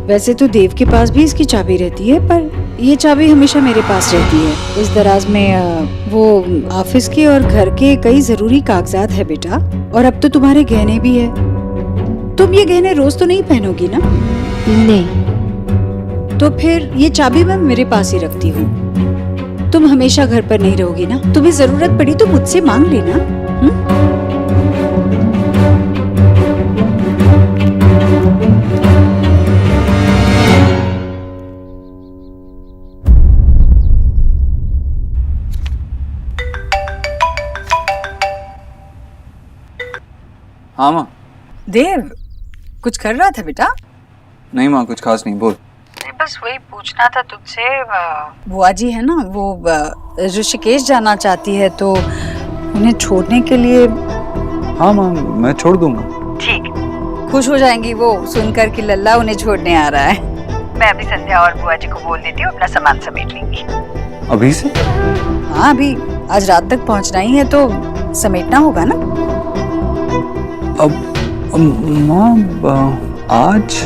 S2: वैसे तो देव के पास भी इसकी चाबी रहती है, पर ये चाबी हमेशा मेरे पास रहती है। इस दराज में वो ऑफिस के और घर के कई जरूरी कागजात है बेटा, और अब तो तुम्हारे गहने भी है। तुम ये गहने रोज तो नहीं पहनोगी ना?
S5: नहीं।
S2: तो फिर ये चाबी मैं मेरे पास ही रखती हूँ। तुम हमेशा घर पर नहीं रहोगी ना, तुम्हें जरूरत पड़ी तो मुझसे मांग लेना।
S9: हाँ माँ।
S2: देव, कुछ कर रहा था बेटा?
S9: नहीं माँ, कुछ खास नहीं, बोल।
S2: बस वही पूछना था तुझसे। बुआ जी है ना, वो ऋषिकेश जाना चाहती है, तो उन्हें छोड़ने के लिए।
S9: हाँ माँ, मैं छोड़ दूंगा।
S2: ठीक, खुश हो जाएंगी वो सुनकर कि लल्ला उन्हें छोड़ने आ रहा है। मैं अभी संध्या और बुआ जी को बोल देती हूँ, अपना सामान समेट लेंगी।
S9: अभी से?
S2: हाँ, अभी आज रात तक पहुँचना ही है तो समेटना होगा ना।
S9: अब माँ आज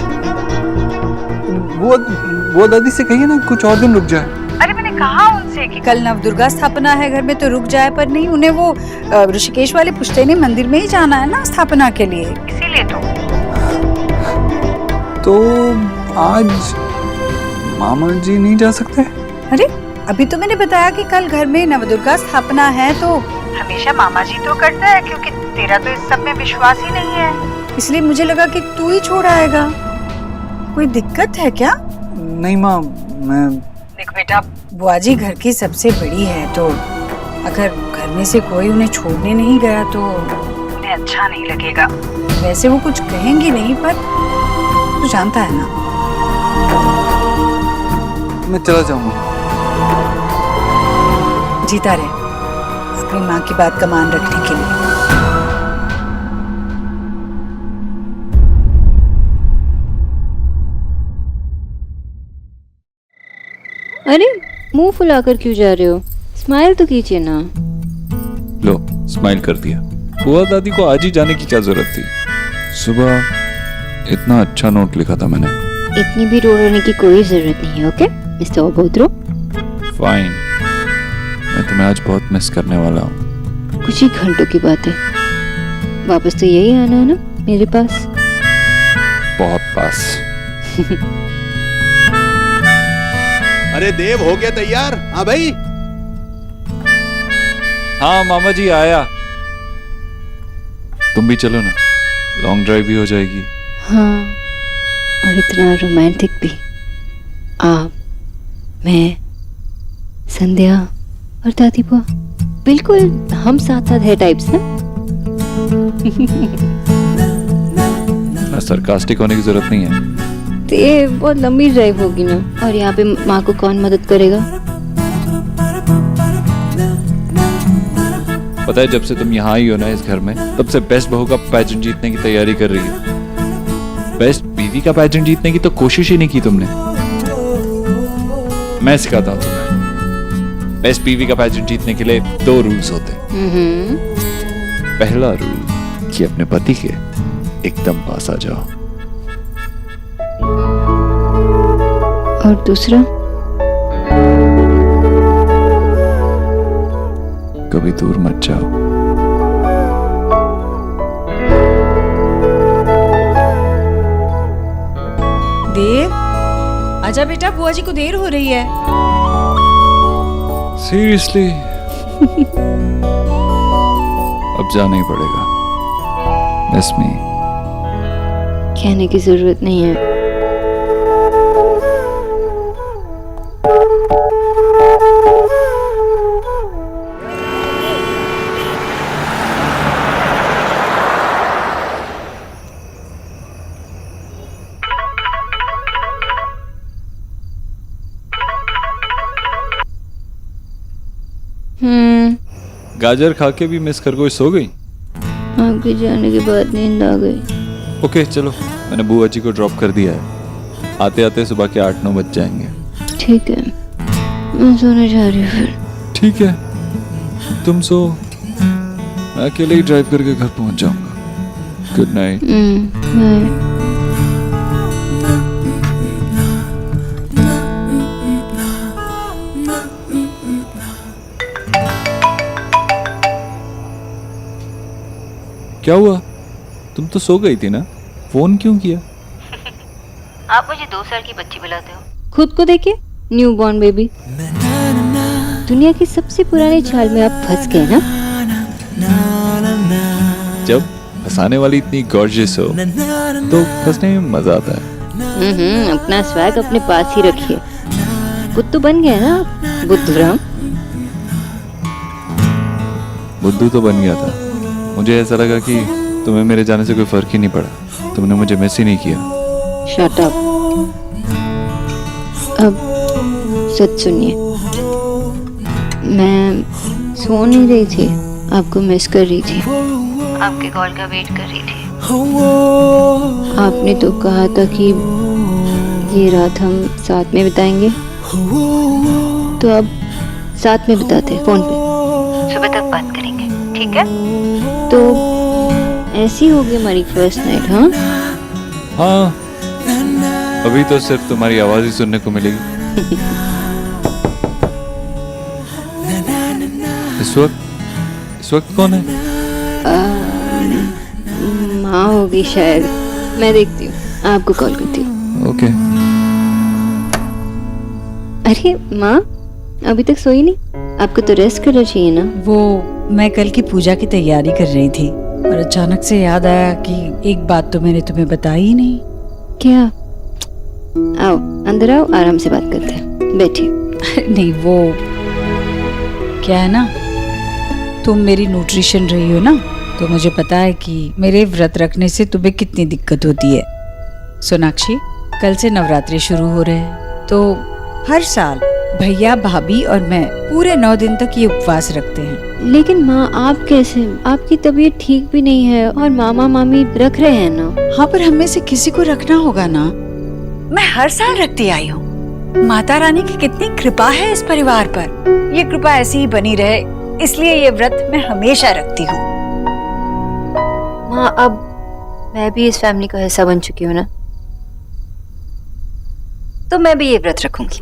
S9: वो दादी से कहिए ना कुछ और दिन रुक जाए।
S2: अरे मैंने कहा उनसे कि कल नवदुर्गा स्थापना है घर में तो रुक जाए, पर नहीं, उन्हें वो ऋषिकेश वाले पुश्तैनी मंदिर में ही जाना है ना स्थापना के लिए, इसीलिए
S9: तो आज मामा जी नहीं जा सकते?
S2: अरे अभी तो मैंने बताया कि कल घर में नवदुर्गा स्थापना है तो हमेशा मामा जी तो करता है, क्योंकि तेरा तो इस सब में विश्वास ही नहीं है, इसलिए मुझे लगा कि तू ही छोड़ आएगा। कोई दिक्कत है क्या?
S9: नहीं माँ, मैं
S2: देख बेटा, बुआ जी घर की सबसे बड़ी है, तो अगर घर में से कोई उन्हें छोड़ने नहीं गया तो उन्हें अच्छा नहीं लगेगा। वैसे वो कुछ कहेंगी नहीं, पर तू जानता है ना।
S9: मैं चला जाऊंगा।
S2: जीता रहे अपनी माँ की बात का मान रखने के लिए।
S5: अरे मुंह फुलाकर क्यों जा रहे हो? स्माइल तो कीजिए ना।
S9: लो स्माइल कर दिया। बुआ दादी को आज ही जाने की क्या जरूरत थी? सुबह इतना अच्छा नोट लिखा था मैंने।
S5: इतनी भी रो रोने की कोई जरूरत नहीं है, ओके मिस्टर ओबोद्रो।
S9: फाइन, मैं तुम्हें आज बहुत मिस करने वाला हूँ।
S5: कुछ ही घंटों की बात है, वापस तो यही आना है ना मेरे पास।
S9: बहुत पास।
S3: अरे देव हो गया तैयार? हाँ भाई।
S9: हाँ मामा जी आया। तुम भी चलो ना, लॉन्ग ड्राइव भी हो जाएगी।
S5: हाँ, और इतना रोमांटिक भी। आप, मैं, संध्या और दादी बुआ, बिल्कुल हम साथ साथ है टाइप्स ना।
S9: सरकास्टिक होने की जरूरत नहीं है।
S5: तो ये बहुत लंबी ड्राइव होगी ना, और यहाँ पे माँ को कौन मदद करेगा?
S9: पता है जब से तुम यहाँ आई हो ना इस घर में, तब से बेस्ट बहू का पैजेंट जीतने की तैयारी कर रही है। बेस्ट बीवी का पैजेंट जीतने की तो कोशिश ही नहीं की तुमने। मैं सिखाता हूँ तुम्हें। बेस्ट बीवी का पैजेंट जीतने के लिए 2 रूल्स होते हैं। पहला रूल कि अपने पति के एकदम पास आ जाओ,
S5: और दूसरा
S9: कभी दूर मत जाओ।
S2: देव, आजा बेटा, बुआ जी को देर हो रही है।
S9: सीरियसली? अब जाना ही पड़ेगा। मिस मी।
S5: कहने की जरूरत नहीं है।
S9: गाजर खा के भी मिस कर कोई सो गई?
S5: आपके जाने के बाद नींद आ गई।
S9: ओके चलो, मैंने बुआ जी को ड्रॉप कर दिया है। आते आते सुबह के 8-9 बज जाएंगे।
S5: ठीक है, मैं सोने जा रही हूँ फिर।
S9: ठीक है, तुम सो, मैं अकेले ही ड्राइव करके घर पहुंच जाऊंगा। Good night.
S5: बाय।
S9: क्या हुआ? तुम तो सो गई थी ना, फोन क्यों किया?
S5: आप मुझे 2 साल की बच्ची बुलाते हो। खुद को देखिए, न्यू बॉर्न बेबी। दुनिया की सबसे पुरानी चाल में आप फंस गए ना।
S9: जब फंसाने वाली इतनी गॉर्जियस हो तो फंसने में मजा आता है।
S5: अपना स्वैग अपने पास ही रखिए। बुद्धू बन गया ना बुद्धूराम।
S9: बुद्धू तो बन गया था, मुझे ऐसा लगा कि तुम्हें मेरे जाने से कोई फर्क ही नहीं पड़ा। तुमने मुझे मिस ही नहीं किया।
S5: Shut up. अब सच सुनिए, मैं सो नहीं रही थी, आपको मिस कर रही थी, आपके कॉल का वेट कर रही थी। आपने तो कहा था कि ये रात हम साथ में बिताएंगे, तो अब साथ में बिताते हैं फोन पे, सुबह तक बात करेंगे, ठीक है? तो ऐसी होगी हमारी फर्स्ट नाइट, हाँ?
S7: हाँ, अभी तो सिर्फ तुम्हारी आवाज ही सुनने को मिलेगी। इस वक्त कौन है?
S5: माँ होगी शायद, मैं देखती हूँ, आपको कॉल करती हूँ।
S7: ओके।
S5: अरे माँ, अभी तक सोई नहीं? आपको तो रेस्ट करना चाहिए ना।
S2: वो मैं कल की पूजा की तैयारी कर रही थी और अचानक से याद आया कि एक बात तो मैंने तुम्हें बताई ही नहीं।
S5: क्या? आओ अंदर आओ, आराम से बात करते हैं, बैठिए।
S2: नहीं, वो क्या है ना, तुम मेरी न्यूट्रिशन रही हो ना, तो मुझे पता है कि मेरे व्रत रखने से तुम्हें कितनी दिक्कत होती है। सोनाक्षी, कल से नवरात्रि शुरू हो रहे हैं, तो हर साल भैया, भाभी और मैं पूरे 9 दिन तक ये उपवास रखते हैं।
S5: लेकिन माँ, आप कैसे? आपकी तबीयत ठीक भी नहीं है और मामा मामी रख रहे हैं ना।
S2: हाँ, पर हमें से किसी को रखना होगा ना। मैं हर साल रखती आई हूँ। माता रानी की कितनी कृपा है इस परिवार पर। ये कृपा ऐसी ही बनी रहे, इसलिए ये व्रत मैं हमेशा रखती हूँ।
S5: माँ, अब मैं भी इस फैमिली का हिस्सा बन चुकी हूँ ना, तो मैं भी ये व्रत रखूंगी।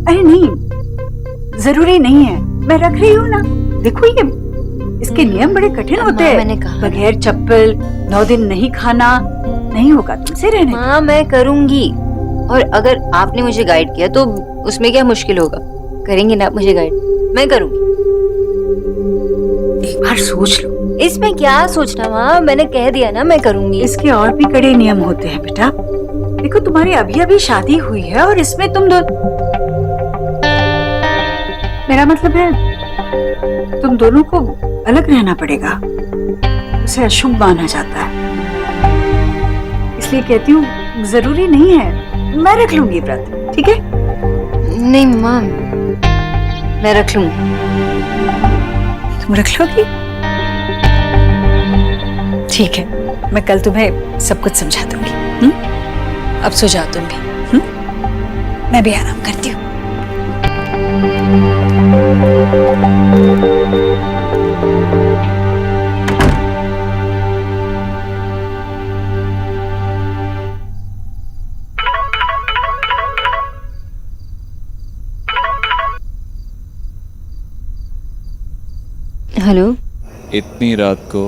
S2: अरे नहीं, जरूरी नहीं है, मैं रख रही हूँ ना। देखो, ये इसके नियम बड़े कठिन होते हैं।
S5: मैंने कहा
S2: बगैर चप्पल 9 दिन नहीं खाना, नहीं होगा तुमसे रहने।
S5: माँ, मैं करूंगी, और अगर आपने मुझे गाइड किया तो उसमें क्या मुश्किल होगा? करेंगे ना आप मुझे गाइड? मैं करूंगी।
S2: एक बार सोच लो।
S5: इसमें क्या सोचना माँ, मैंने कह दिया ना मैं करूंगी।
S2: इसके और भी कड़े नियम होते हैं बेटा। देखो, तुम्हारी अभी अभी शादी हुई है और इसमें तुम मेरा मतलब है तुम दोनों को अलग रहना पड़ेगा। उसे अशुभ माना जाता है, इसलिए कहती हूँ जरूरी नहीं है। मैं रख लूंगी व्रत, ठीक है?
S5: नहीं माँ, मैं रख लूंगी।
S2: तुम रख लोगी? ठीक है, मैं कल तुम्हें सब कुछ समझा दूंगी। अब सो जाओ तुम भी। मैं भी आराम करती हूँ।
S5: हेलो।
S7: इतनी रात को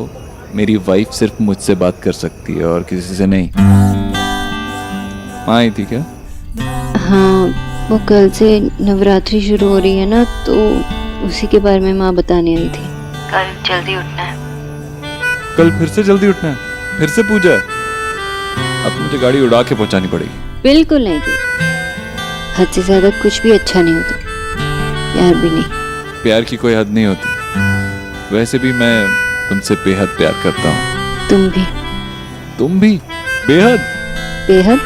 S7: मेरी वाइफ सिर्फ मुझसे बात कर सकती है और किसी से नहीं। माँ आई थी क्या?
S5: हाँ, वो कल से नवरात्रि शुरू हो रही है ना, तो उसी के बारे में माँ बताने आई थी। कल जल्दी उठना है।
S7: कल फिर से जल्दी उठना है? फिर से पूजा है? अब तो मुझे गाड़ी उड़ा के पहुंचानी पड़ेगी।
S5: बिल्कुल नहीं थी, हद से ज्यादा कुछ भी अच्छा नहीं होता, प्यार भी नहीं।
S7: प्यार की कोई हद नहीं होती। वैसे भी मैं तुमसे बेहद प्यार करता हूँ।
S5: तुम भी।
S7: तुम भी? बेहद?
S5: बेहद?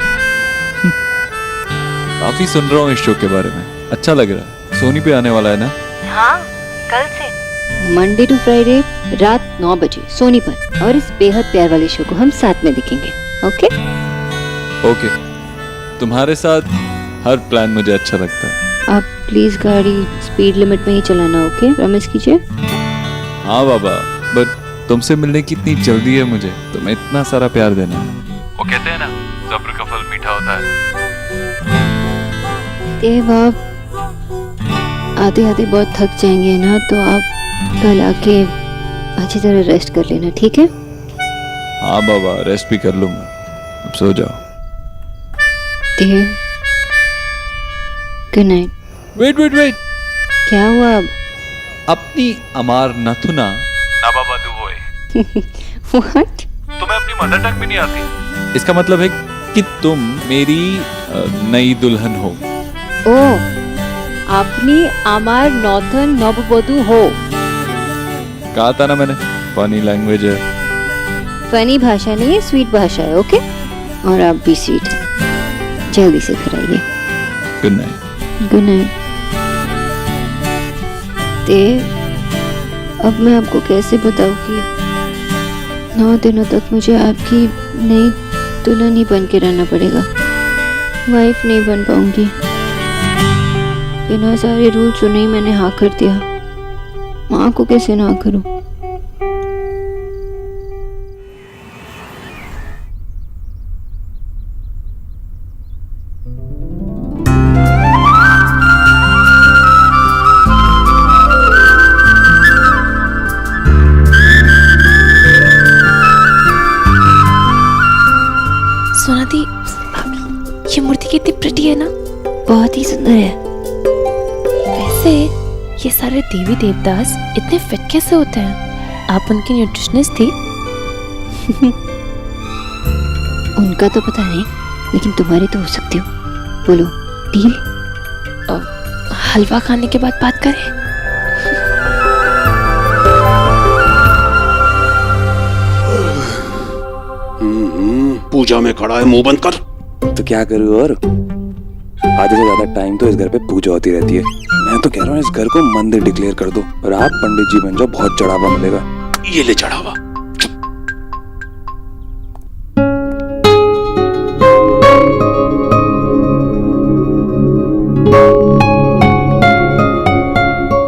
S7: काफी सुन रहा हूँ इस शो के बारे में, अच्छा लग रहा है। सोनी पे आने वाला है ना?
S5: हाँ, कल से मंडे टू फ्राइडे रात 9 बजे सोनी पर, और इस बेहद प्यार वाले शो को हम साथ में देखेंगे। ओके?
S7: ओके। तुम्हारे साथ हर प्लान मुझे अच्छा लगता है।
S5: आप प्लीज गाड़ी स्पीड लिमिट में ही चलाना, ओके? प्रॉमिस कीजिए।
S7: हाँ बाबा, बट तुमसे मिलने की इतनी जल्दी है मुझे, तुम्हें इतना सारा प्यार देना है। वो कहते हैं ना, सब्र का फल मीठा होता है।
S5: देव, आप आते आते बहुत थक जाएंगे ना, तो आप कल आके अच्छी तरह रेस्ट कर लेना, ठीक है?
S7: हाँ बाबा, रेस्ट भी कर लूंगा। अब सो जाओ।
S5: Dev, good night.
S7: Wait wait wait,
S5: क्या हुआ अब?
S7: अपनी अमार नथुना नाबाबादू होए।
S5: What?
S7: तुम्हें अपनी मदर टंग भी नहीं आती? इसका मतलब है कि तुम मेरी नई दुल्हन हो।
S5: ओ, अपनी अमार नॉर्थन नववधु हो।
S7: कहा था ना मैंने, फनी लैंग्वेज है।
S5: फनी भाषा नहीं है, स्वीट भाषा है, ओके? और आप भी स्वीट है। जल्दी से घर आइए।
S7: Good night.
S5: Good night. Dev, अब मैं आपको कैसे बताऊं कि 9 दिनों तक मुझे आपकी नई दुल्हन ही बन के रहना पड़ेगा, वाइफ नहीं बन पाऊंगी। बिना सारे रूल सुने ही मैंने हाँ कर दिया, माँ को कैसे ना करूं?
S1: सोना दी, ये मूर्ति कितनी प्रिटी है ना।
S5: बहुत ही सुंदर है।
S1: वैसे ये सारे देवी देवदास इतने फिट कैसे होते हैं? आप उनकी न्यूट्रिशनिस्ट थी?
S5: उनका तो पता नहीं, लेकिन तुम्हारी तो हो सकती हो। बोलो, डील?
S1: हलवा खाने के बाद बात करें।
S3: पूजा में खड़ा है, मुंह बंद कर।
S9: तो क्या करूँ और आधे से ज्यादा टाइम तो इस घर पे पूजा होती रहती है। मैं तो कह रहा हूँ इस घर को मंदिर डिक्लेयर कर दो और आप पंडित जी बन जाओ, बहुत चढ़ावा मिलेगा।
S3: ये ले चढ़ावा।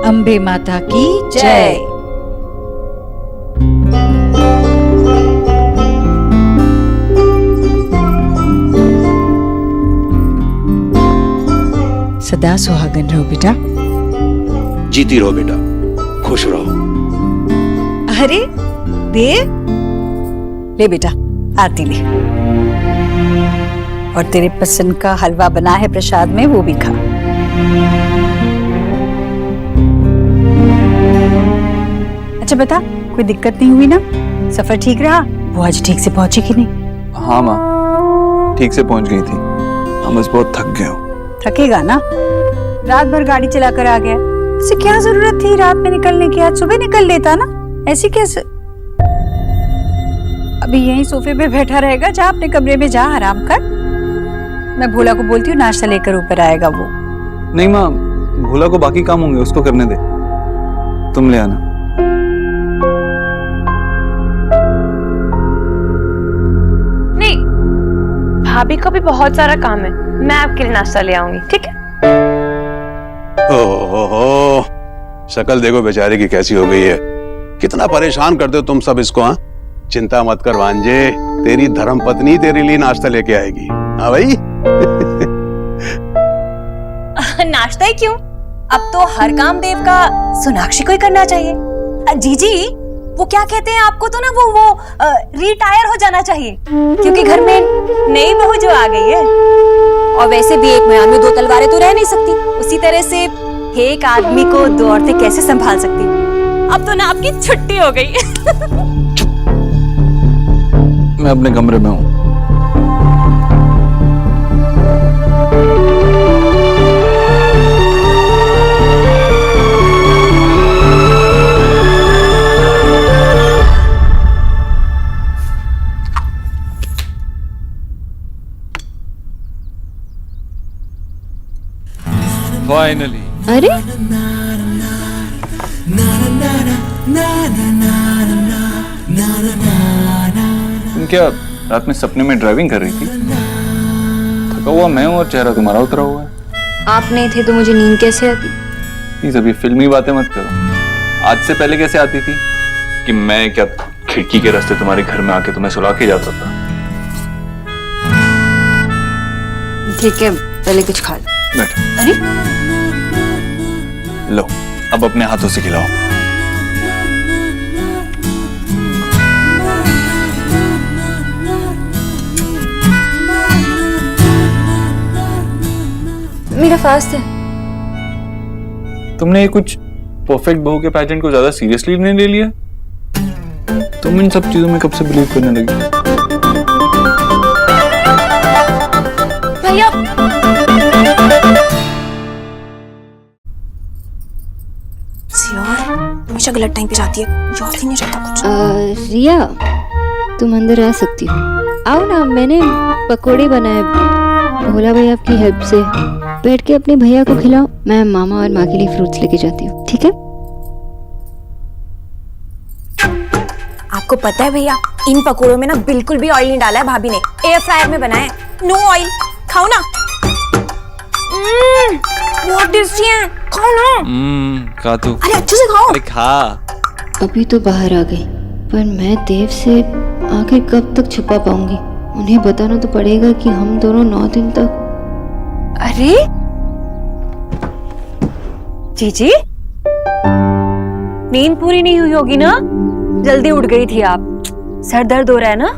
S2: अम्बे माता की जय। सदा सुहागन रहो बेटा।
S3: जीती रहो बेटा, खुश रहो।
S2: अरे दे, ले बेटा आरती ले। और तेरे पसंद का हलवा बना है प्रसाद में, वो भी खा। अच्छा बता, कोई दिक्कत नहीं हुई ना? सफर ठीक रहा? वो आज ठीक से पहुंची कि नहीं?
S9: हाँ माँ, ठीक से पहुंच गई थी। हम बस बहुत थक गए हो।
S2: थकेगा ना, रात भर गाड़ी चलाकर आ गया। इसे क्या जरूरत थी रात में निकलने की? आज सुबह निकल लेता ना। ऐसी कैसे? अभी यहीं सोफे पे बैठा रहेगा, जा अपने कमरे में, जा आराम कर। मैं भोला को बोलती हूँ नाश्ता लेकर ऊपर आएगा वो।
S9: नहीं माँ, भोला को बाकी काम होंगे, उसको करने दे। तुम ले आना।
S1: नहीं, भाभी को भी बहुत सारा काम है, मैं आपके लिए नाश्ता ले आऊंगी, ठीक है?
S3: ओहो, शक्ल देखो बेचारे की कैसी हो गई है। कितना परेशान करते हो तुम सब इसको। हाँ, चिंता मत कर भांजे, तेरी धर्म पत्नी तेरे लिए नाश्ता लेके आएगी। हाँ भाई।
S10: नाश्ता ही क्यों? अब तो हर काम देव का सोनाक्षी को ही करना चाहिए। जीजी, वो क्या कहते हैं, आपको तो ना वो रिटायर हो जाना चाहिए, क्योंकि घर में नई बहू जो आ गई है। और वैसे भी एक म्यान में 2 तलवारें तो रह नहीं सकती। उसी तरह से एक आदमी को 2 औरतें कैसे संभाल सकती? अब तो ना आपकी छुट्टी हो गई।
S9: मैं अपने कमरे में हूँ। फाइनली।
S5: अरे
S9: तुम क्या रात में सपने में ड्राइविंग कर रही थी? थका हुआ मैं हूँ और चेहरा तुम्हारा उतरा हुआ है।
S5: आप नहीं थे तो मुझे नींद कैसे आती?
S9: प्लीज अभी फिल्मी बातें मत करो। आज से पहले कैसे आती थी कि मैं क्या खिड़की के रास्ते तुम्हारे घर में आके तुम्हें सुला के जाता था?
S5: ठीक है, पहले कुछ खा लो।
S9: बैठो।
S5: अरे
S9: लो, अब अपने हाथों से खिलाओ।
S5: मेरा फास्ट है।
S9: तुमने ये कुछ परफेक्ट बहू के पैजेंट को ज्यादा सीरियसली नहीं ले लिया? तुम इन सब चीजों में कब से बिलीव करने लगी?
S1: भैया,
S13: हमेशा गलत टाइम पे जाती है, याद ही नहीं रहता कुछ।
S5: रिया, तुम अंदर आ सकती हो। आओ ना, मैंने पकोड़े बनाए भोला भैया की हेल्प से। बैठ के अपने भैया को खिलाओ, मैं मामा और माँ के लिए फ्रूट्स लेके जाती हूँ, ठीक है?
S13: आप
S10: आपको पता है भैया, इन पकोड़ों में ना बिल्कुल भी ऑयल नहीं डाला है भाभी ने, एयर फ्रायर में बनाया है। नो ऑयल, खाओ ना। बहुत टेस्टी है, खाओ ना।
S7: खा तू।
S10: अरे अच्छे से खाओ।
S7: अरे खा।
S5: अभी तो बाहर आ गई, पर मैं देव से आखिर कब तक छुपा पाऊंगी? उन्हें बताना तो पड़ेगा कि हम दोनों 9 दिन तक।
S10: अरे जीजी, नींद पूरी नहीं हुई होगी ना, जल्दी उठ गई थी आप। सर दर्द हो रहा है ना?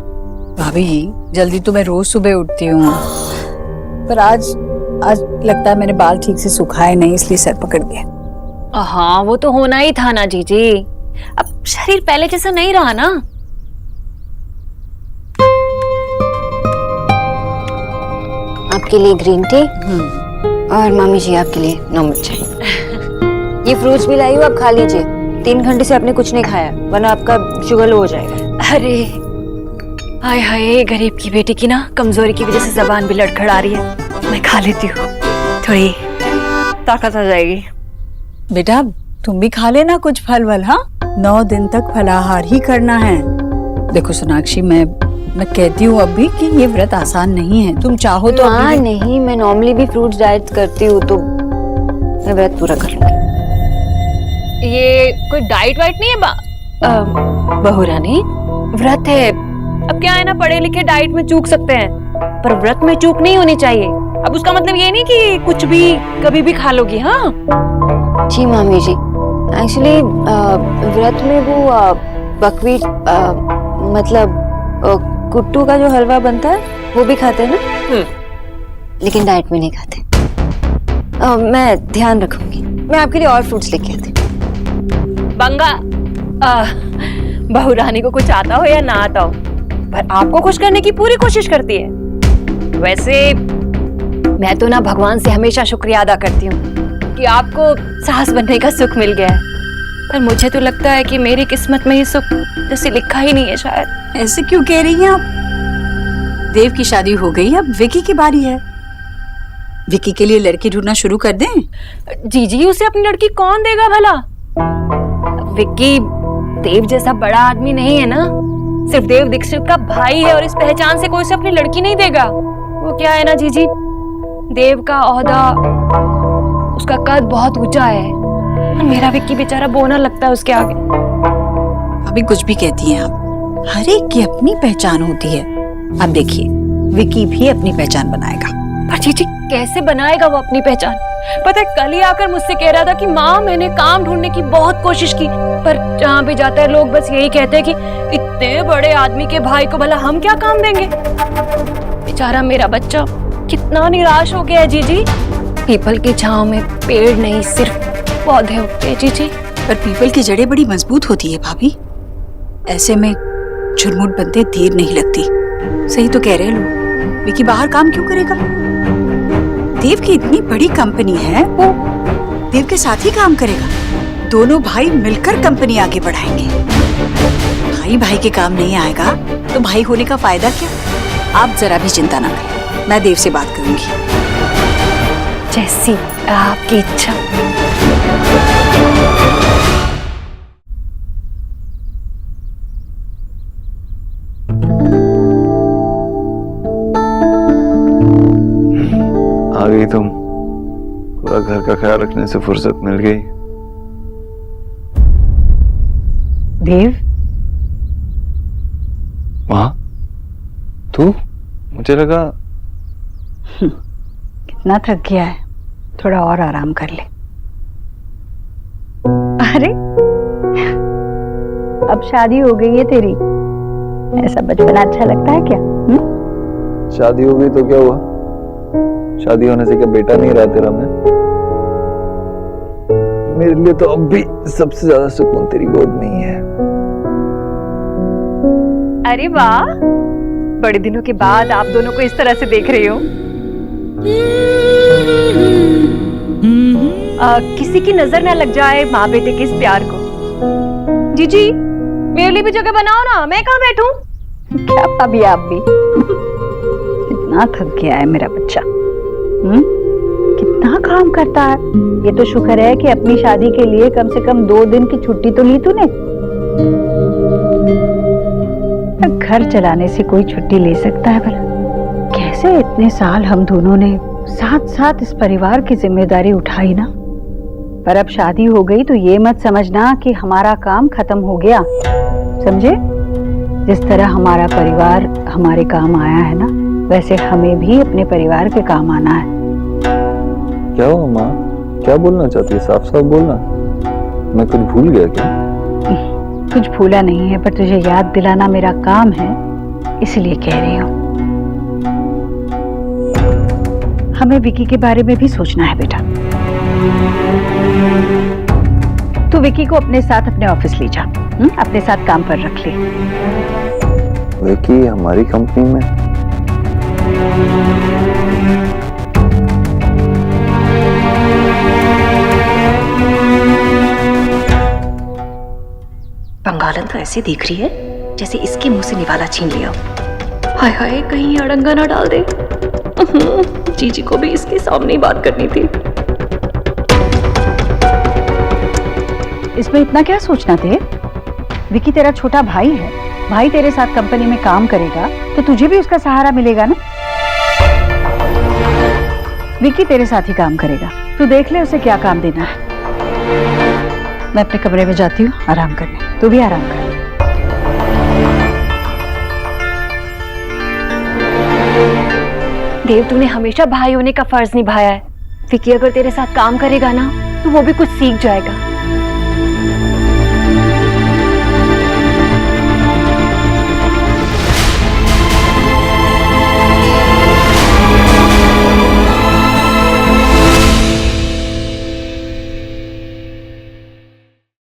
S2: भाभी जल्दी तो मैं रोज सुबह उठती हूँ, पर आज लगता है मैंने बाल ठीक से सुखाए नहीं, इसलिए सर पकड़ गया।
S10: हाँ वो तो होना ही था ना जीजी, अब शरीर पहले जैसा नहीं रहा ना।
S5: आपके लिए ग्रीन टी और मामी जी आपके लिए नॉर्मल चाय। ये फ्रूट्स भी लाई हूँ, आप खा लीजिए। 3 घंटे से आपने कुछ नहीं खाया, वरना आपका शुगर लो हो जाएगा।
S10: अरे हाय हाय, गरीब की बेटी की ना कमजोरी की वजह से जबान भी लड़खड़ा रही है। मैं खा लेती हूँ, थोड़ी ताकत आ जाएगी।
S2: बेटा तुम भी खा लेना कुछ फल वल। हाँ 9 दिन तक फलाहार ही करना है। देखो सोनाक्षी, मैं कहती हूँ अब भी कि ये व्रत आसान नहीं है। तुम चाहो तो
S5: हाँ नहीं, मैं नॉर्मली भी फ्रूट्स डाइट करती हूँ, तो मैं व्रत पूरा कर लूंगी।
S10: ये कोई डाइट वाइट नहीं है बहू रानी, व्रत है। अब क्या है ना, पढ़े लिखे डाइट में चूक सकते हैं, पर व्रत में चूक नहीं होनी चाहिए। अब उसका मतलब ये नहीं कि कुछ भी कभी भी खा लोगी। हाँ
S5: जी मामी जी, एक्चुअली व्रत में वो बकवीट मतलब कुट्टू का जो हलवा बनता है वो भी खाते हैं ना, लेकिन डाइट में नहीं खाते। मैं ध्यान रखूंगी, मैं आपके लिए और फ्रूट्स लेके आती हूँ।
S10: बंगा, बहू रानी को कुछ आता हो या ना आता हो, पर आपको खुश करने की पूरी कोशिश करती है। वैसे मैं तो ना भगवान से हमेशा शुक्रिया अदा करती हूँ कि आपको सास बनने का सुख मिल गया है, पर मुझे तो लगता है कि मेरी किस्मत में ये सुख जैसे लिखा ही नहीं है शायद।
S2: ऐसे क्यों कह रही हैं आप? देव की शादी हो गई, अब विकी की बारी है। विकी के लिए लड़की ढूंढना शुरू कर दें।
S10: जीजी, उसे अपनी लड़की कौन देगा भला? विक्की देव जैसा बड़ा आदमी नहीं है ना, सिर्फ देव दीक्षित का भाई है, और इस पहचान से कोई उसे अपनी लड़की नहीं देगा। वो क्या है ना जीजी, देव का ओहदा, उसका कद बहुत ऊंचा है, और मेरा विक्की बेचारा बोना लगता है उसके आगे।
S2: अभी कुछ भी कहती हैं आप, हर एक की अपनी पहचान होती है। अब देखिए विकी भी अपनी पहचान बनाएगा।
S10: पर जीजी कैसे बनाएगा वो अपनी पहचान? पता है कल ही आकर मुझसे कह रहा था कि माँ मैंने काम ढूंढने की बहुत कोशिश की, पर जहाँ भी जाता है लोग बस यही कहते हैं कि इतने बड़े आदमी के भाई को भला हम क्या काम देंगे। बेचारा मेरा बच्चा कितना निराश हो गया है जीजी। पीपल की छांव में पेड़ नहीं सिर्फ पौधे उगते हैं जीजी।
S2: पर पीपल की जड़ें बड़ी मजबूत होती है भाभी, ऐसे में झुरमुट बनते देर नहीं लगती। सही तो कह रहे लोग, विकी बाहर काम क्यों करेगा? देव की इतनी बड़ी कंपनी है, वो देव के साथ ही काम करेगा। दोनों भाई मिलकर कंपनी आगे बढ़ाएंगे। भाई भाई के काम नहीं आएगा तो भाई होने का फायदा क्या? आप जरा भी चिंता ना करें, मैं देव से बात करूंगी।
S10: जैसी आपकी इच्छा।
S7: आ गई तुम, पूरा घर का ख्याल रखने से फुर्सत मिल गई।
S2: देव,
S7: माँ तू? मुझे लगा
S2: कितना थक गया है, थोड़ा और आराम कर ले। अरे अब शादी हो गई है तेरी, ऐसा बचपना अच्छा लगता है क्या?
S7: शादी हो गई तो क्या हुआ? शादी होने से क्या बेटा नहीं रहा तेरा मैं? मेरे लिए तो अब भी सबसे ज्यादा सुकून तेरी गोद में ही है।
S10: अरे वाह, बड़े दिनों के बाद आप दोनों को इस तरह से देख रही हो। किसी की नजर न लग जाए माँ बेटे के इस प्यार को। जीजी मेरे लिए भी जगह बनाओ ना, मैं कहाँ बैठूं?
S2: क्या भाभी आप भी इतना थक गया है मेरा बच्चा। कितना काम करता है। ये तो शुक्र है कि अपनी शादी के लिए कम से कम 2 दिन की छुट्टी तो ली तूने। घर चलाने से कोई छुट्टी ले सकता है भला? कैसे इतने साल हम दोनों ने साथ साथ इस परिवार की जिम्मेदारी उठाई ना, पर अब शादी हो गई तो ये मत समझना कि हमारा काम खत्म हो गया, समझे? जिस तरह हमारा परिवार हमारे काम आया है ना, वैसे हमें भी अपने परिवार के काम आना है।
S9: क्या हुआ माँ, क्या बोलना चाहती है? साफ साफ बोलना। मैं कुछ भूल गया क्या?
S2: कुछ भूला नहीं है, पर तुझे याद दिलाना मेरा काम है, इसलिए कह रही हूँ। हमें विकी के बारे में भी सोचना है बेटा। तू विकी को अपने साथ अपने ऑफिस ले जा, अपने साथ काम पर रख ले।
S9: विकी हमारी कंपनी में?
S10: बंगालन तो ऐसे देख रही है जैसे इसके मुंह से निवाला छीन लिया। हाय हाय, कहीं अड़ंगा ना डाल दे। जीजी को भी इसके सामने ही बात करनी थी।
S2: इसमें इतना क्या सोचना थे? विकी तेरा छोटा भाई है, भाई तेरे साथ कंपनी में काम करेगा तो तुझे भी उसका सहारा मिलेगा ना। विकी तेरे साथ ही काम करेगा, तू देख ले उसे क्या काम देना है। मैं अपने कमरे में जाती हूँ आराम करने, तू भी आराम कर।
S1: देव, तूने हमेशा भाई होने का फर्ज निभाया है। विकी अगर तेरे साथ काम करेगा ना तो वो भी कुछ सीख जाएगा।